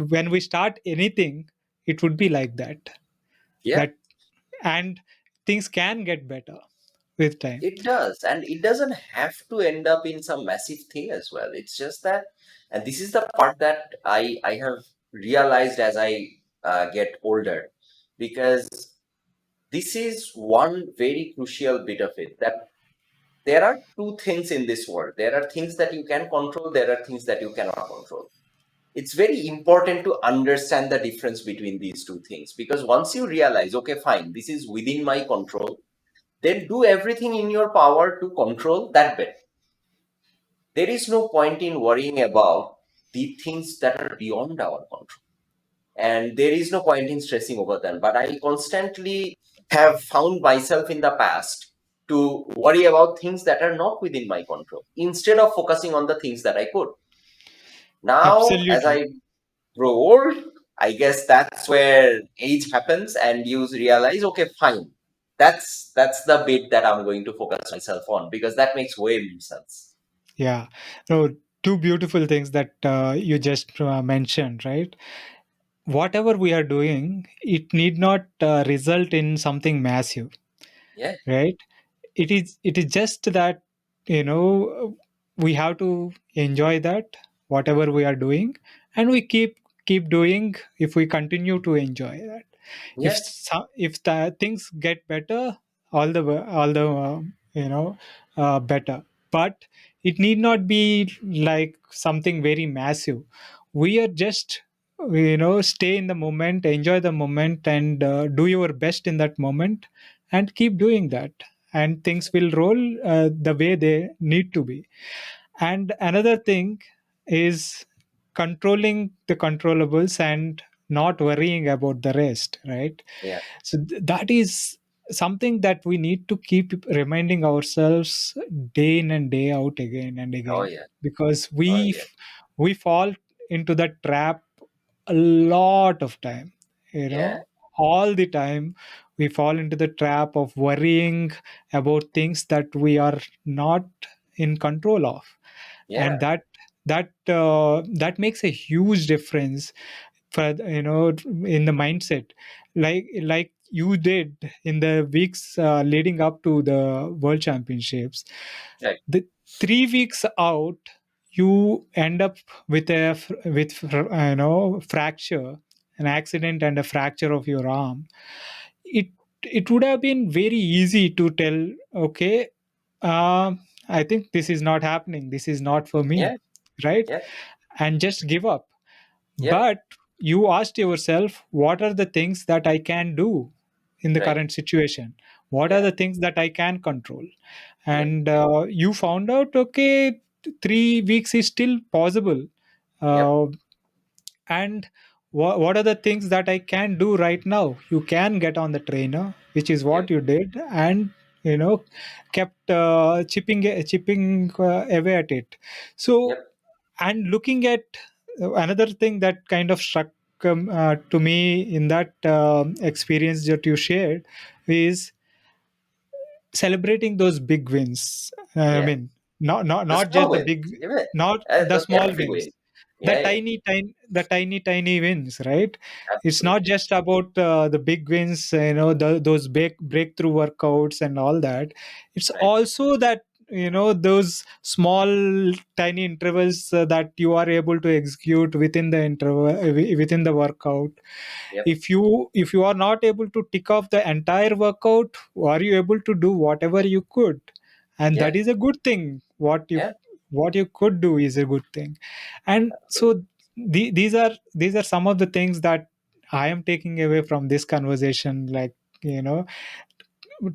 when we start anything, it would be like that. Yeah. That and things can get better with time. It does. And it doesn't have to end up in some massive thing as well. It's just that, and this is the part that I have realized as I get older, because this is one very crucial bit of it, that there are two things in this world. There are things that you can control, there are things that you cannot control. It's very important to understand the difference between these two things, because once you realize, okay, fine, this is within my control, then do everything in your power to control that bit. There is no point in worrying about the things that are beyond our control. And there is no point in stressing over them. But I constantly have found myself in the past to worry about things that are not within my control instead of focusing on the things that I could. Now, as Absolutely. I grow old, I guess that's where age happens and you realize, okay, fine. That's the bit that I'm going to focus myself on, because that makes way more sense. Yeah. No, two beautiful things that you just mentioned, right? Whatever we are doing, it need not result in something massive, Yeah, right? It is just that, we have to enjoy that, whatever we are doing, and we keep doing if we continue to enjoy that. yeah, If the things get better, all the better, but it need not be like something very massive. We are just, stay in the moment, enjoy the moment, and do your best in that moment, and keep doing that, and things will roll the way they need to be. And another thing is controlling the controllables and not worrying about the rest, right? yeah. So that is something that we need to keep reminding ourselves day in and day out, again and Oh again, yeah, because oh yeah, we fall into that trap a lot of time, yeah, all the time. We fall into the trap of worrying about things that we are not in control of, and yeah. that makes a huge difference for, in the mindset, like you did in the weeks leading up to the world championships. Right. The 3 weeks out, you end up with fracture, an accident and a fracture of your arm. It it would have been very easy to tell, okay, I think this is not happening, this is not for me, Yeah, right? yeah, And just give up. yeah. But you asked yourself, what are the things that I can do in the Right. current situation? What are Yeah, the things that I can control? yeah, And you found out, okay, 3 weeks is still possible. Yep. uh, and what are the things that I can do right now? You can get on the trainer, which is Yep. what you did, and you know kept chipping away at it. So, Yep. and looking at another thing that kind of struck to me in that experience that you shared is celebrating those big wins. I Yeah. mean, The not small just the wins, big, even not the small every wins, win. Yeah. Yeah. the tiny wins, right? It's not Absolutely. just about the big wins, those breakthrough workouts and all that. It's Right. also that those small tiny intervals that you are able to execute within the interval, within the workout. Yep. If you are not able to tick off the entire workout, are you able to do whatever you could? And Yeah. that is a good thing. Yeah. What you could do is a good thing. And so these are some of the things that I am taking away from this conversation, like you know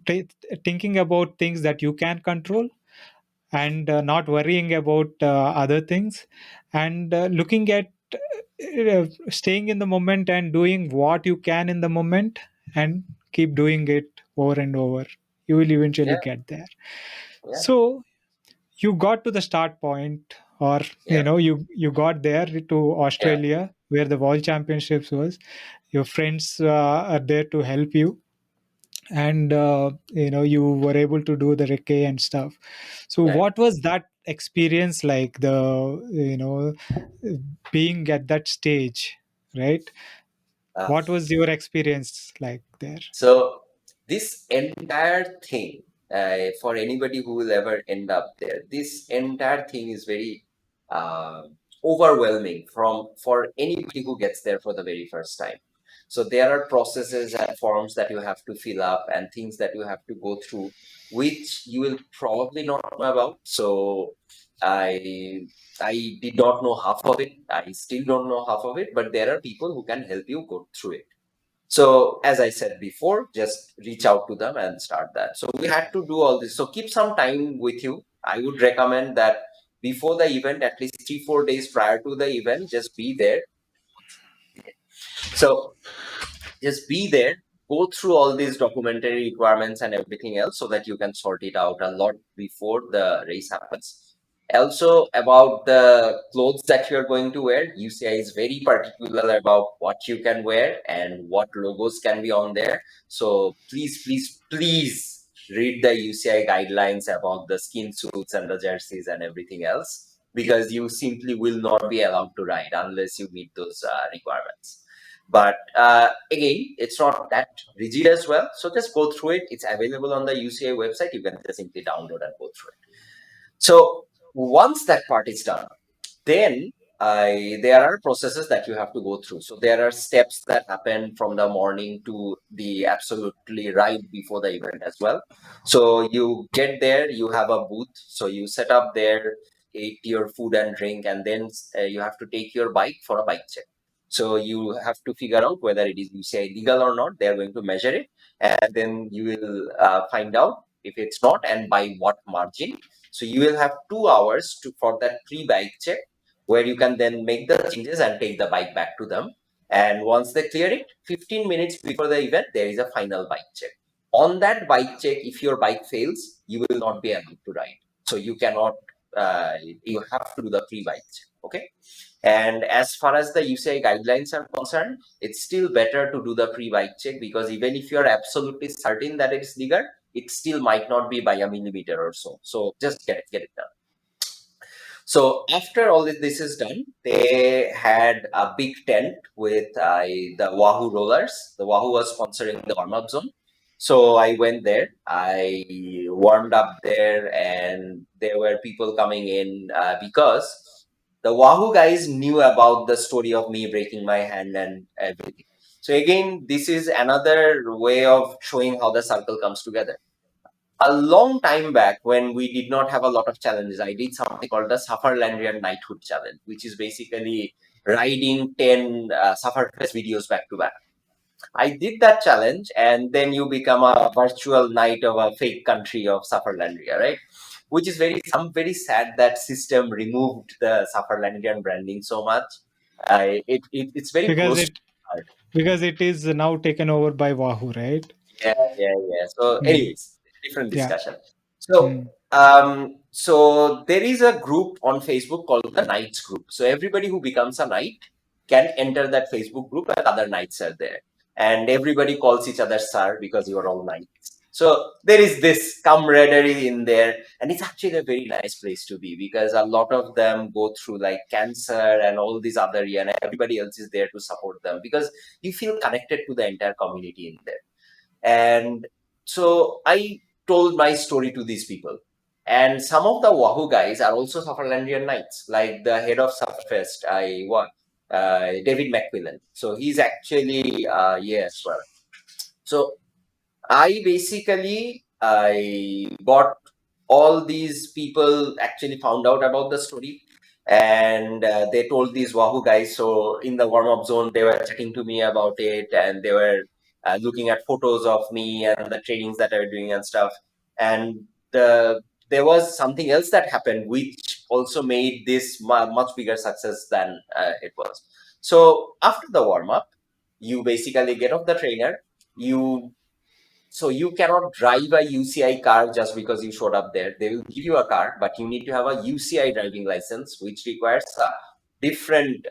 t- thinking about things that you can control, and not worrying about other things, and looking at staying in the moment and doing what you can in the moment, and keep doing it over and over. You will eventually Yeah. get there. Yeah. So you got to the start point, or Yeah. you got there to Yeah. Australia where the world championships was. Your friends are there to help you, and you were able to do the recce and stuff. So Right. what was that experience like, the being at that stage, right? Uh, What was your experience like there? So this entire thing, for anybody who will ever end up there, this entire thing is very uh, overwhelming from for anybody who gets there for the very first time. So there are processes and forms that you have to fill up and things that you have to go through, which you will probably not know about. So I did not know half of it. I still don't know half of it, but there are people who can help you go through it. So as I said before, just reach out to them and start that. So we had to do all this. So keep some time with you. I would recommend that before the event, at least 3, 4 days prior to the event, just be there. So just be there, go through all these documentary requirements and everything else so that you can sort it out a lot before the race happens. Also, about the clothes that you're going to wear, UCI is very particular about what you can wear and what logos can be on there. So please, please, please read the UCI guidelines about the skin suits and the jerseys and everything else, because you simply will not be allowed to ride unless you meet those requirements. But again, it's not that rigid as well. So just go through it. It's available on the UCI website. You can just simply download and go through it. So once that part is done, then there are processes that you have to go through. So there are steps that happen from the morning to the absolutely right before the event as well. So you get there, you have a booth. So you set up there, eat your food and drink, and then you have to take your bike for a bike check. So you have to figure out whether it is UCI legal or not. They're going to measure it, and then you will find out if it's not and by what margin. So you will have 2 hours for that pre-bike check, where you can then make the changes and take the bike back to them. And once they clear it, 15 minutes before the event, there is a final bike check. On that bike check, if your bike fails, you will not be able to ride. So you cannot, you have to do the pre-bike check. Okay. And as far as the UCI guidelines are concerned, it's still better to do the pre-bike check, because even if you're absolutely certain that it's legal, it still might not be by a millimeter or so. So just get it done. So after all this is done, they had a big tent with the Wahoo rollers. The Wahoo was sponsoring the warm-up zone. So I went there. I warmed up there, and there were people coming in because the Wahoo guys knew about the story of me breaking my hand and everything. So again, this is another way of showing how the circle comes together. A long time back, when we did not have a lot of challenges, I did something called the Sufferlandian Knighthood Challenge, which is basically riding 10 Sufferfest videos back to back. I did that challenge, and then you become a virtual knight of a fake country of Sufferlandia, right? which is I'm very sad that system removed the Sufferlandian branding so much. It's very because close to it my heart. because it is now taken over by Wahoo, right? Yeah. So, Mm. anyways, different Yeah. discussion. So, Mm. so there is a group on Facebook called the Knights Group. So everybody who becomes a knight can enter that Facebook group, and other knights are there, and everybody calls each other sir because you are all knights. So there is this camaraderie in there, and it's actually a very nice place to be because a lot of them go through like cancer and all these other, and everybody else is there to support them because you feel connected to the entire community in there. And so I told my story to these people. And some of the Wahoo guys are also Sufferlandian Knights, like the head of Sufferfest, David McQuillan. So he's actually, yes, well. So I got all these people actually found out about the story, and they told these Wahoo guys. So in the warm up zone, they were chatting to me about it, and they were looking at photos of me and the trainings that I was doing and stuff. And there was something else that happened, which also made this much bigger success than it was. So after the warm up, you basically get off the trainer. You so you cannot drive a UCI car just because you showed up there. They will give you a car, but you need to have a UCI driving license, which requires a different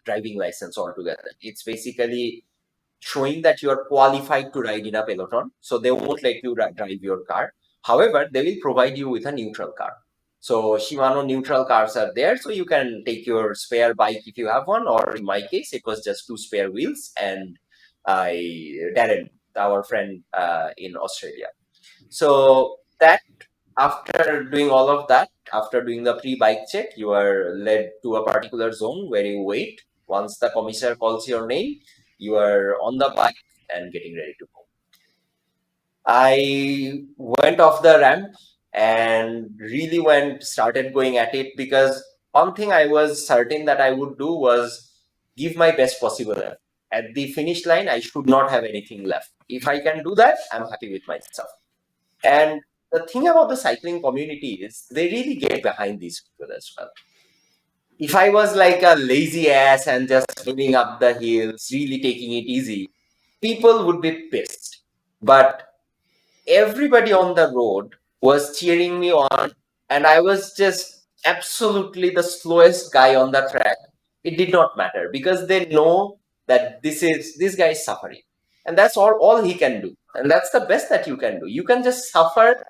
driving license altogether. It's basically showing that you are qualified to ride in a peloton. So they won't let you drive your car. However, they will provide you with a neutral car. So Shimano neutral cars are there, so you can take your spare bike if you have one, or in my case, it was just two spare wheels and Darren, our friend in Australia. So that after doing all of that, after doing the pre-bike check, you are led to a particular zone where you wait. Once the commissaire calls your name, you are on the bike and getting ready to go. I went off the ramp and really started going at it because one thing I was certain that I would do was give my best possible effort. At the finish line, I should not have anything left. If I can do that, I'm happy with myself. And the thing about the cycling community is they really get behind these people as well. If I was like a lazy ass and just swimming up the hills, really taking it easy, people would be pissed. But everybody on the road was cheering me on, and I was just absolutely the slowest guy on the track. It did not matter because they know that this guy is suffering, and that's all he can do, and that's the best that you can do. You can just suffer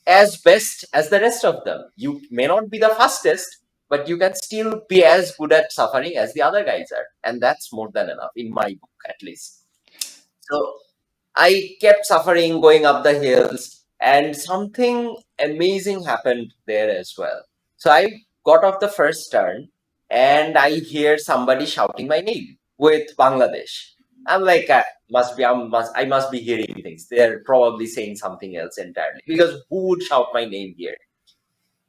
as best as the rest of them. You may not be the fastest, but you can still be as good at suffering as the other guys are, and that's more than enough in my book, at least. So I kept suffering going up the hills, and something amazing happened there as well. So I got off the first turn, and I hear somebody shouting my name with Bangladesh. I'm like, I must be hearing things. They're probably saying something else entirely because who would shout my name here?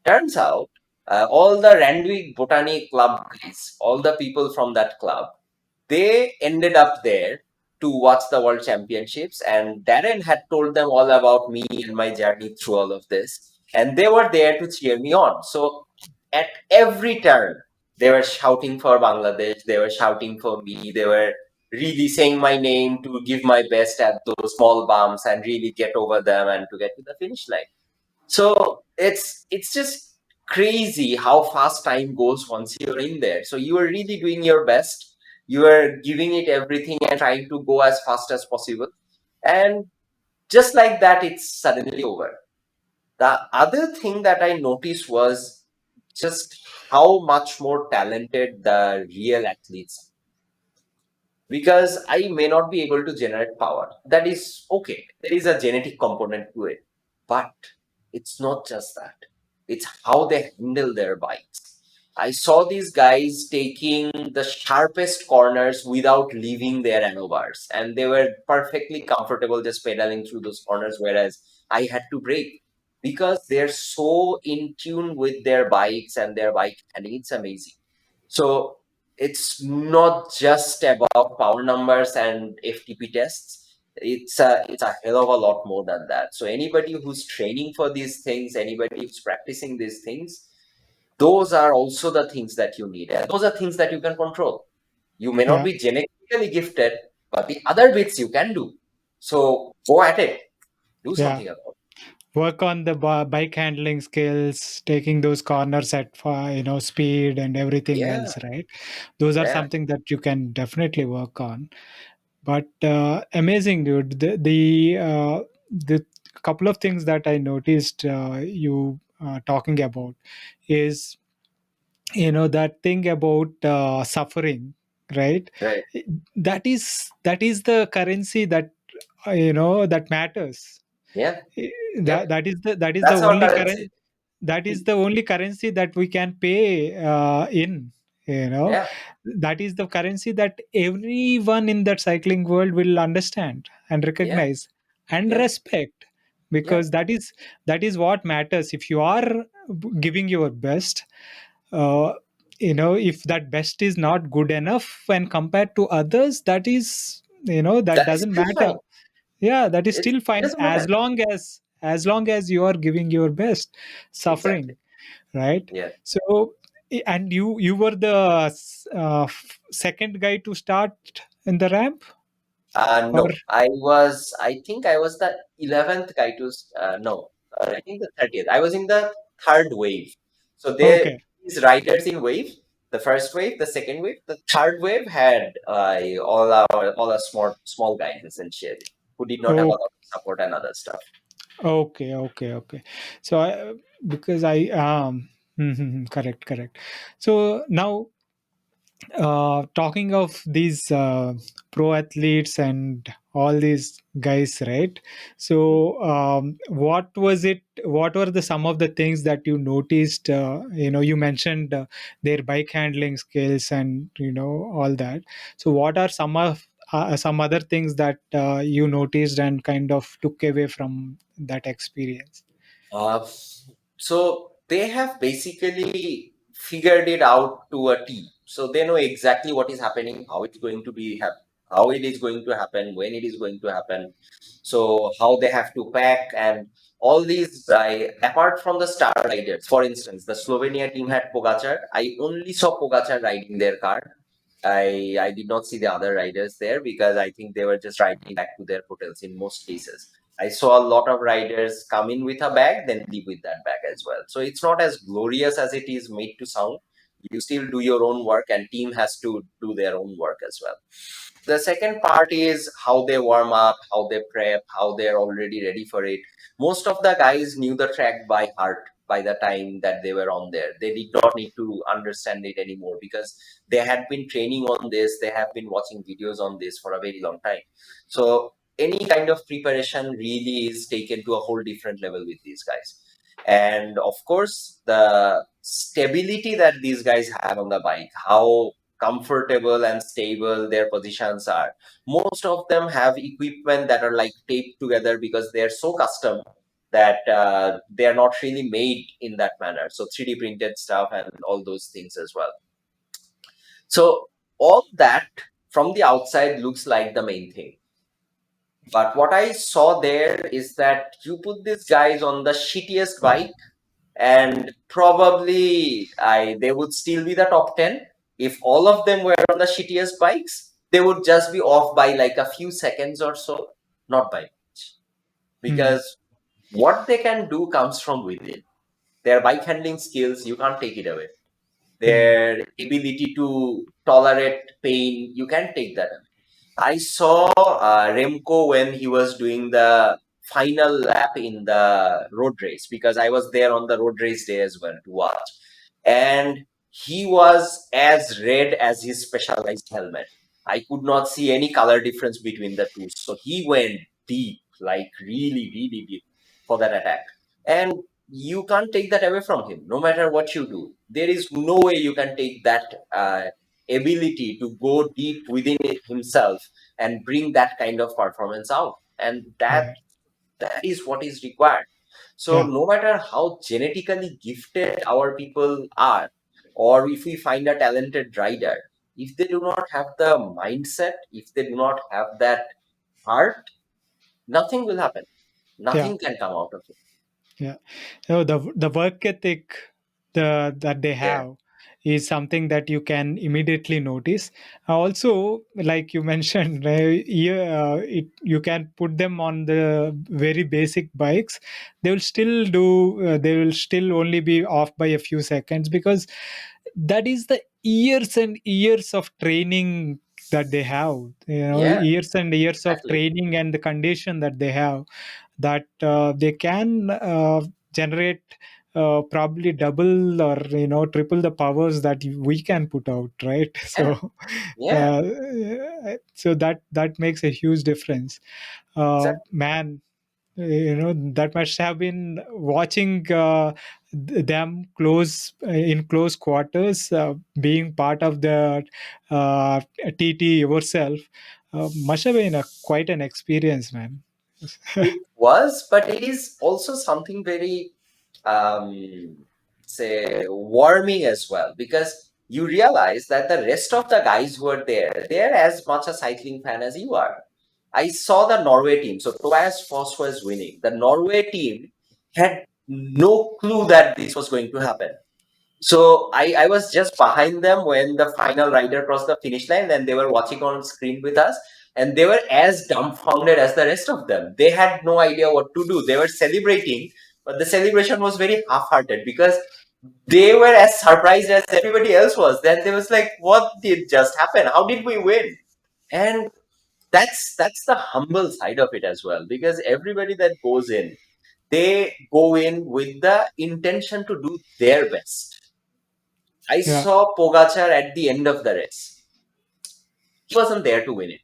Turns out, all the Randwick Botany Club guys, all the people from that club, they ended up there to watch the World Championships, and Darren had told them all about me and my journey through all of this, and they were there to cheer me on. So at every turn, they were shouting for Bangladesh, they were shouting for me, they were really saying my name to give my best at those small bumps and really get over them and to get to the finish line. So it's just crazy how fast time goes once you're in there. So you are really doing your best. You are giving it everything and trying to go as fast as possible. And just like that, it's suddenly over. The other thing that I noticed was just how much more talented the real athletes, because I may not be able to generate power. That is okay. There is a genetic component to it. But it's not just that, it's how they handle their bikes. I saw these guys taking the sharpest corners without leaving their handlebars, and they were perfectly comfortable just pedaling through those corners, whereas I had to brake because they're so in tune with their bikes and their bike handling. It's amazing. So it's not just about power numbers and FTP tests. It's a hell of a lot more than that. So anybody who's training for these things, anybody who's practicing these things, those are also the things that you need, and those are things that you can control. You may not Yeah, be genetically gifted, but the other bits you can do. So go at it, do yeah. something about Work on the bike handling skills, taking those corners at speed and it. everything Yeah, else, right? Those are yeah, something that you can definitely work on. But amazing, dude. The couple of things that I noticed you talking about is, that thing about suffering, right? right. That is the currency that that matters. Yeah, that yep. that is the that is the That's our only currency. current that is the only currency that we can pay in, you know Yeah, that is the currency that everyone in that cycling world will understand and yeah, recognize and yeah, respect, yeah. because that is what matters. If you are giving your best, uh, if that best is not good enough when compared to others, that is, that That is doesn't still fine. matter. Yeah, that is It still fine, doesn't as matter. long as you are giving your best, Exactly. suffering, right? Yeah. So, and you were the second guy to start in the ramp, or No, I think I was the 11th guy to, no, I think the 30th. I was in the third wave. So there, okay. these riders in wave, the first wave, the second wave, the third wave had all our small guys essentially, who did not have a Oh, lot of support and other stuff. okay. So because I correct. So now, talking of these pro athletes and all these guys, right? Mm. So what were the some of the things that you noticed? You mentioned their bike handling skills and all that. So what are some other things that you noticed and kind of took away from that experience? Uh, so they have basically figured it out to a T. So they know exactly what is happening, how it's going to be, how it is going to happen, when it is going to happen. So how they have to pack and all these. Apart from the star riders, for instance, the Slovenia team had Pogacar. I only saw Pogacar riding their car. I did not see the other riders there because I think they were just riding back to their hotels in most cases. I saw a lot of riders come in with a bag, then leave with that bag as well. So it's not as glorious as it is made to sound. You still do your own work, and team has to do their own work as well. The second part is how they warm up, how they prep, how they're already ready for it. Most of the guys knew the track by heart by the time that they were on there. They did not need to understand it anymore because they had been training on this, they have been watching videos on this for a very long time. So any kind of preparation really is taken to a whole different level with these guys. And of course, the stability that these guys have on the bike, how comfortable and stable their positions are. Most of them have equipment that are like taped together because they're so custom that they are not really made in that manner. So 3D printed stuff and all those things as well. So all that from the outside looks like the main thing. But what I saw there is that you put these guys on the shittiest bike, and probably they would still be the top 10. If all of them were on the shittiest bikes, they would just be off by like a few seconds or so, not by much. Hmm. Because what they can do comes from within. Their bike handling skills, you can't take it away. Hmm. Their ability to tolerate pain, you can't take that away. I saw Remco when he was doing the final lap in the road race because I was there on the road race day as well to watch. And he was as red as his specialized helmet. I could not see any color difference between the two. So he went deep, like really, really deep for that attack. And you can't take that away from him, no matter what you do. There is no way you can take that ability to go deep within himself and bring that kind of performance out. And Yeah. that is what is required. So Yeah. no matter how genetically gifted our people are, or if we find a talented rider, if they do not have the mindset, if they do not have that heart, nothing will happen. Yeah. Nothing can come out of it. Yeah. The work ethic that they Yeah. have is something that you can immediately notice. Also, like you mentioned, you can put them on the very basic bikes. They will still do. They will still only be off by a few seconds, because that is the years and years of training that they have. Yeah, Years and years of exactly. training and the condition that they have, that they can generate probably double or triple the powers that we can put out, right? Yeah, So yeah, uh, that makes a huge difference. exactly. Man, that must have been watching them close in close quarters, being part of the uh, tt yourself, must have been quite an experience, man. It was, but it is also something very, um, say, warming as well, because you realize that the rest of the guys who are there, they're as much a cycling fan as you are. I saw the Norway team. So Tobias Foss was winning. The Norway team had no clue that this was going to happen. So I was just behind them when the final rider crossed the finish line, and they were watching on screen with us, and they were as dumbfounded as the rest of them. They had no idea what to do. They were celebrating, but the celebration was very half-hearted because they were as surprised as everybody else was. Then they was like, "What did just happen? How did we win?" And that's the humble side of it as well, because everybody that goes in, they go in with the intention to do their best. I Yeah. saw Pogachar at the end of the race. He wasn't there to win it,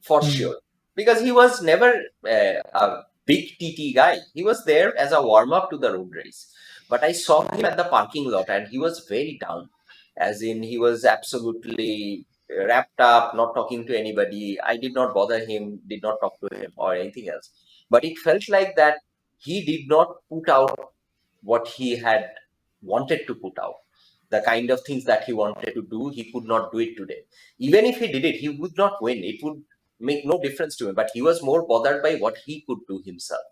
for Mm. sure, because he was never a big TT guy. He was there as a warm up to the road race. But I saw him at the parking lot, and he was very down, as in he was absolutely wrapped up, not talking to anybody. I did not bother him, did not talk to him or anything else. But it felt like that he did not put out what he had wanted to put out. The kind of things that he wanted to do, he could not do it today. Even if he did it, he would not win. It would make no difference to him. But he was more bothered by what he could do himself.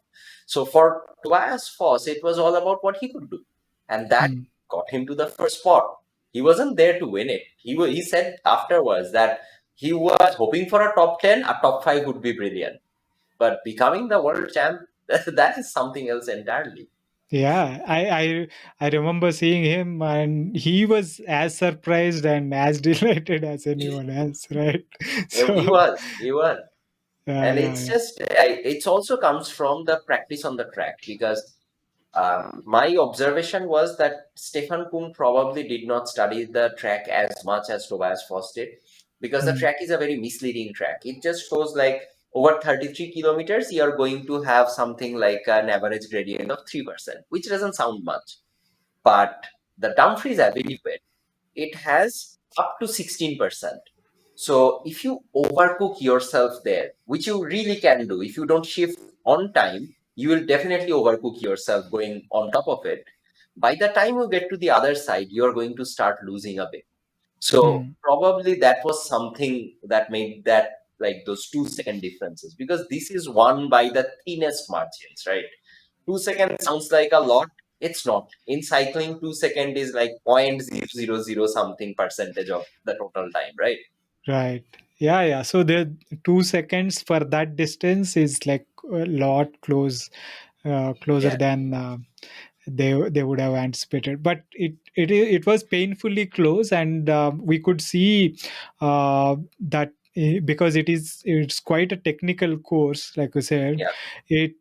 So for Tobias Foss, it was all about what he could do. And that Mm. got him to the first spot. He wasn't there to win it. He said afterwards that he was hoping for a top 10, a top 5 would be brilliant. But becoming the world champ, that is something else entirely. Yeah, I remember seeing him, and he was as surprised and as delighted as anyone else, right? He So was, he was. yeah, And yeah, it's yeah. just, it also comes from the practice on the track, because my observation was that Stefan Kuhn probably did not study the track as much as Tobias Foss did, because the Mm. track is a very misleading track. It just shows like over 33 kilometers, you are going to have something like an average gradient of 3%, which doesn't sound much. But the Dumfries Avenue bit, it has up to 16%. So if you overcook yourself there, which you really can do, if you don't shift on time, you will definitely overcook yourself going on top of it. By the time you get to the other side, you're going to start losing a bit. So Mm. probably that was something that made that, like those 2 second differences, because this is won by the thinnest margins, right? 2 seconds sounds like a lot. It's not. In cycling, 2 second is like 0.000 something percentage of the total time, right? Right. Yeah, yeah. So the 2 seconds for that distance is like a lot closer Yeah, than they would have anticipated. But it was painfully close, and we could see that because it's quite a technical course, like you said. yeah. It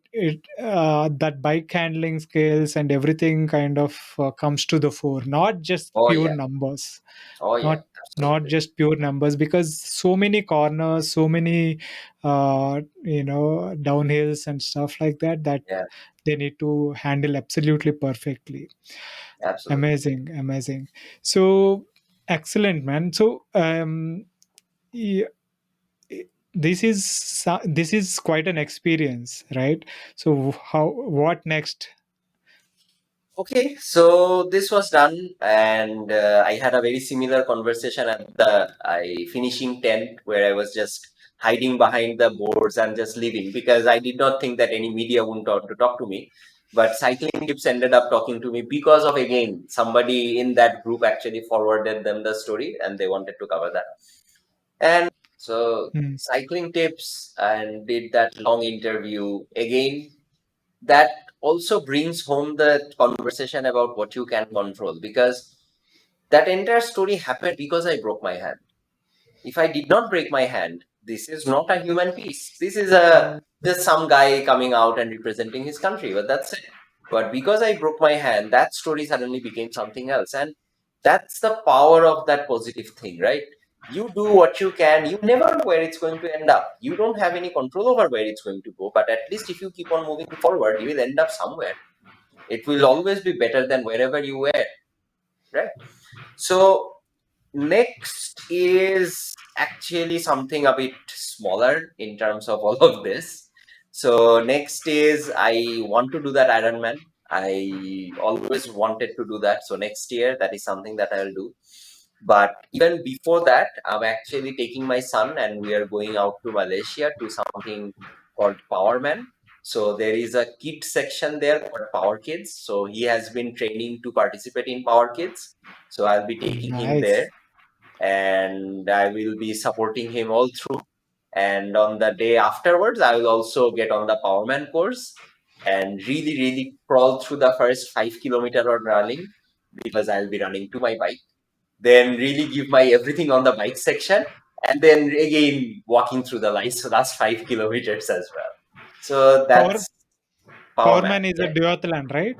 that bike handling skills and everything kind of comes to the fore, not just Oh pure yeah. numbers, Oh yeah. not Absolutely. just pure numbers, because so many corners, so many downhills and stuff like that, that Yeah, they need to handle absolutely perfectly. absolutely. Amazing, amazing. So excellent, man. So y- this is quite an experience, right? So how, what next? Okay, so this was done, and I had a very similar conversation at the finishing tent, where I was just hiding behind the boards and just leaving, because I did not think that any media would want to talk to me. But cycling tips ended up talking to me because of, again, somebody in that group actually forwarded them the story and they wanted to cover that. And so Hmm. cycling tips and did that long interview again. That also brings home the conversation about what you can control, because that entire story happened because I broke my hand. If I did not break my hand, this is not a human piece. This is a just some guy coming out and representing his country, but that's it. But because I broke my hand, that story suddenly became something else. And that's the power of that positive thing, right? You do what you can. You never know where it's going to end up. You don't have any control over where it's going to go. But at least if you keep on moving forward, you will end up somewhere. It will always be better than wherever you were, right? So next is actually something a bit smaller in terms of all of this. So next is I want to do that Ironman. I always wanted to do that. So next year, that is something that I'll do. But even before that, I'm actually taking my son and we are going out to Malaysia to something called Powerman. So there is a kid section there called Power Kids. So he has been training to participate in Power Kids. So I'll be taking him there Nice. and I will be supporting him all through. And on the day afterwards, I will also get on the Powerman course and really, really crawl through the first 5 kilometer of running, because I'll be running to my bike. Then really give my everything on the bike section, and then again walking through the last 5 kilometers as well. So Power that's Powerman. Powerman is a Yeah, duathlon, right?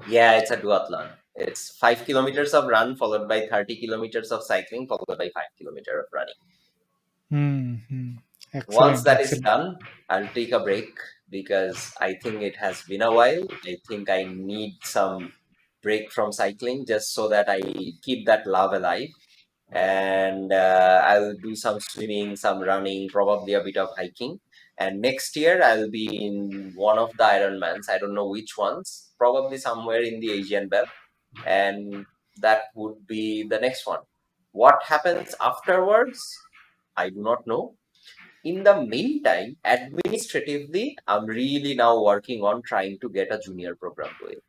yeah, it's a duathlon. It's 5 kilometers of run followed by 30 kilometers of cycling followed by 5 kilometers of running. Hmm. Once Excellent, that is excellent. done, I'll take a break because I think it has been a while. I think I need some break from cycling just so that I keep that love alive. And I'll do some swimming, some running, probably a bit of hiking. And next year, I'll be in one of the Ironmans. I don't know which ones, probably somewhere in the Asian belt. And that would be the next one. What happens afterwards? I do not know. In the meantime, administratively, I'm really now working on trying to get a junior program going.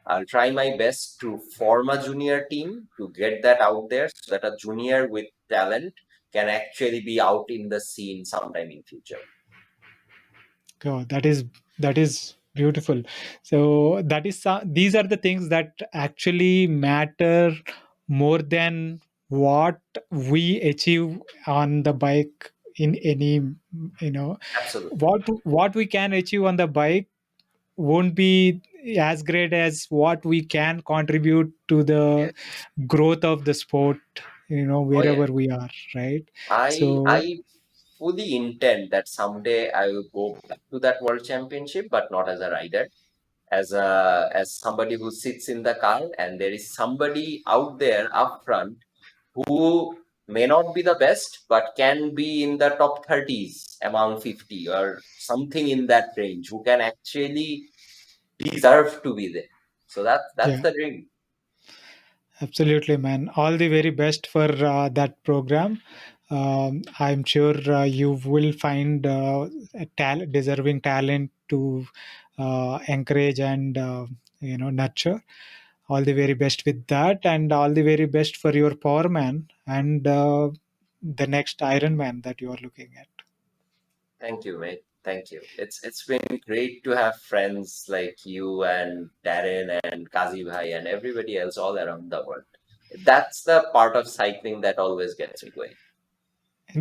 I'll try my best to form a junior team to get that out there so that a junior with talent can actually be out in the scene sometime in future. Oh, that is beautiful. So these are the things that actually matter more than what we achieve on the bike in any, you know, Absolutely. what we can achieve on the bike won't be as great as what we can contribute to the Yes. growth of the sport, Oh yeah. wherever we are, right? I So I fully intend that someday I will go back to that world championship, but not as a rider, as somebody who sits in the car, and there is somebody out there up front who may not be the best, but can be in the top 30s among 50 or something in that range, who can actually deserve to be there. So that's yeah, the dream. absolutely, man. All the very best for that program. I'm sure you will find deserving talent to encourage and nurture. All the very best with that, and all the very best for your Power Man and the next Iron Man that you are looking at. Thank you, mate. Thank you. It's been great to have friends like you and Darren and Kazi Bhai and everybody else all around the world. That's the part of cycling that always gets me going.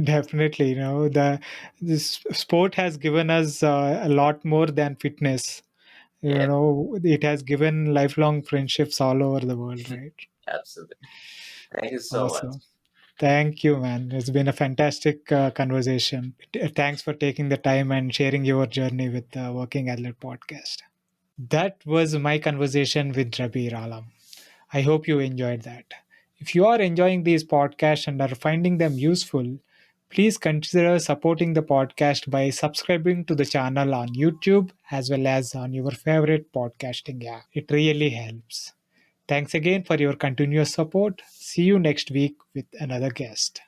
Definitely, the this sport has given us a lot more than fitness. Yeah, It has given lifelong friendships all over the world, right? absolutely. Thank you so much. Awesome. Thank you, man. It's been a fantastic conversation. Thanks for taking the time and sharing your journey with the Working Athlete podcast. That was my conversation with Drabir Alam. I hope you enjoyed that. If you are enjoying these podcasts and are finding them useful, please consider supporting the podcast by subscribing to the channel on YouTube as well as on your favorite podcasting app. It really helps. Thanks again for your continuous support. See you next week with another guest.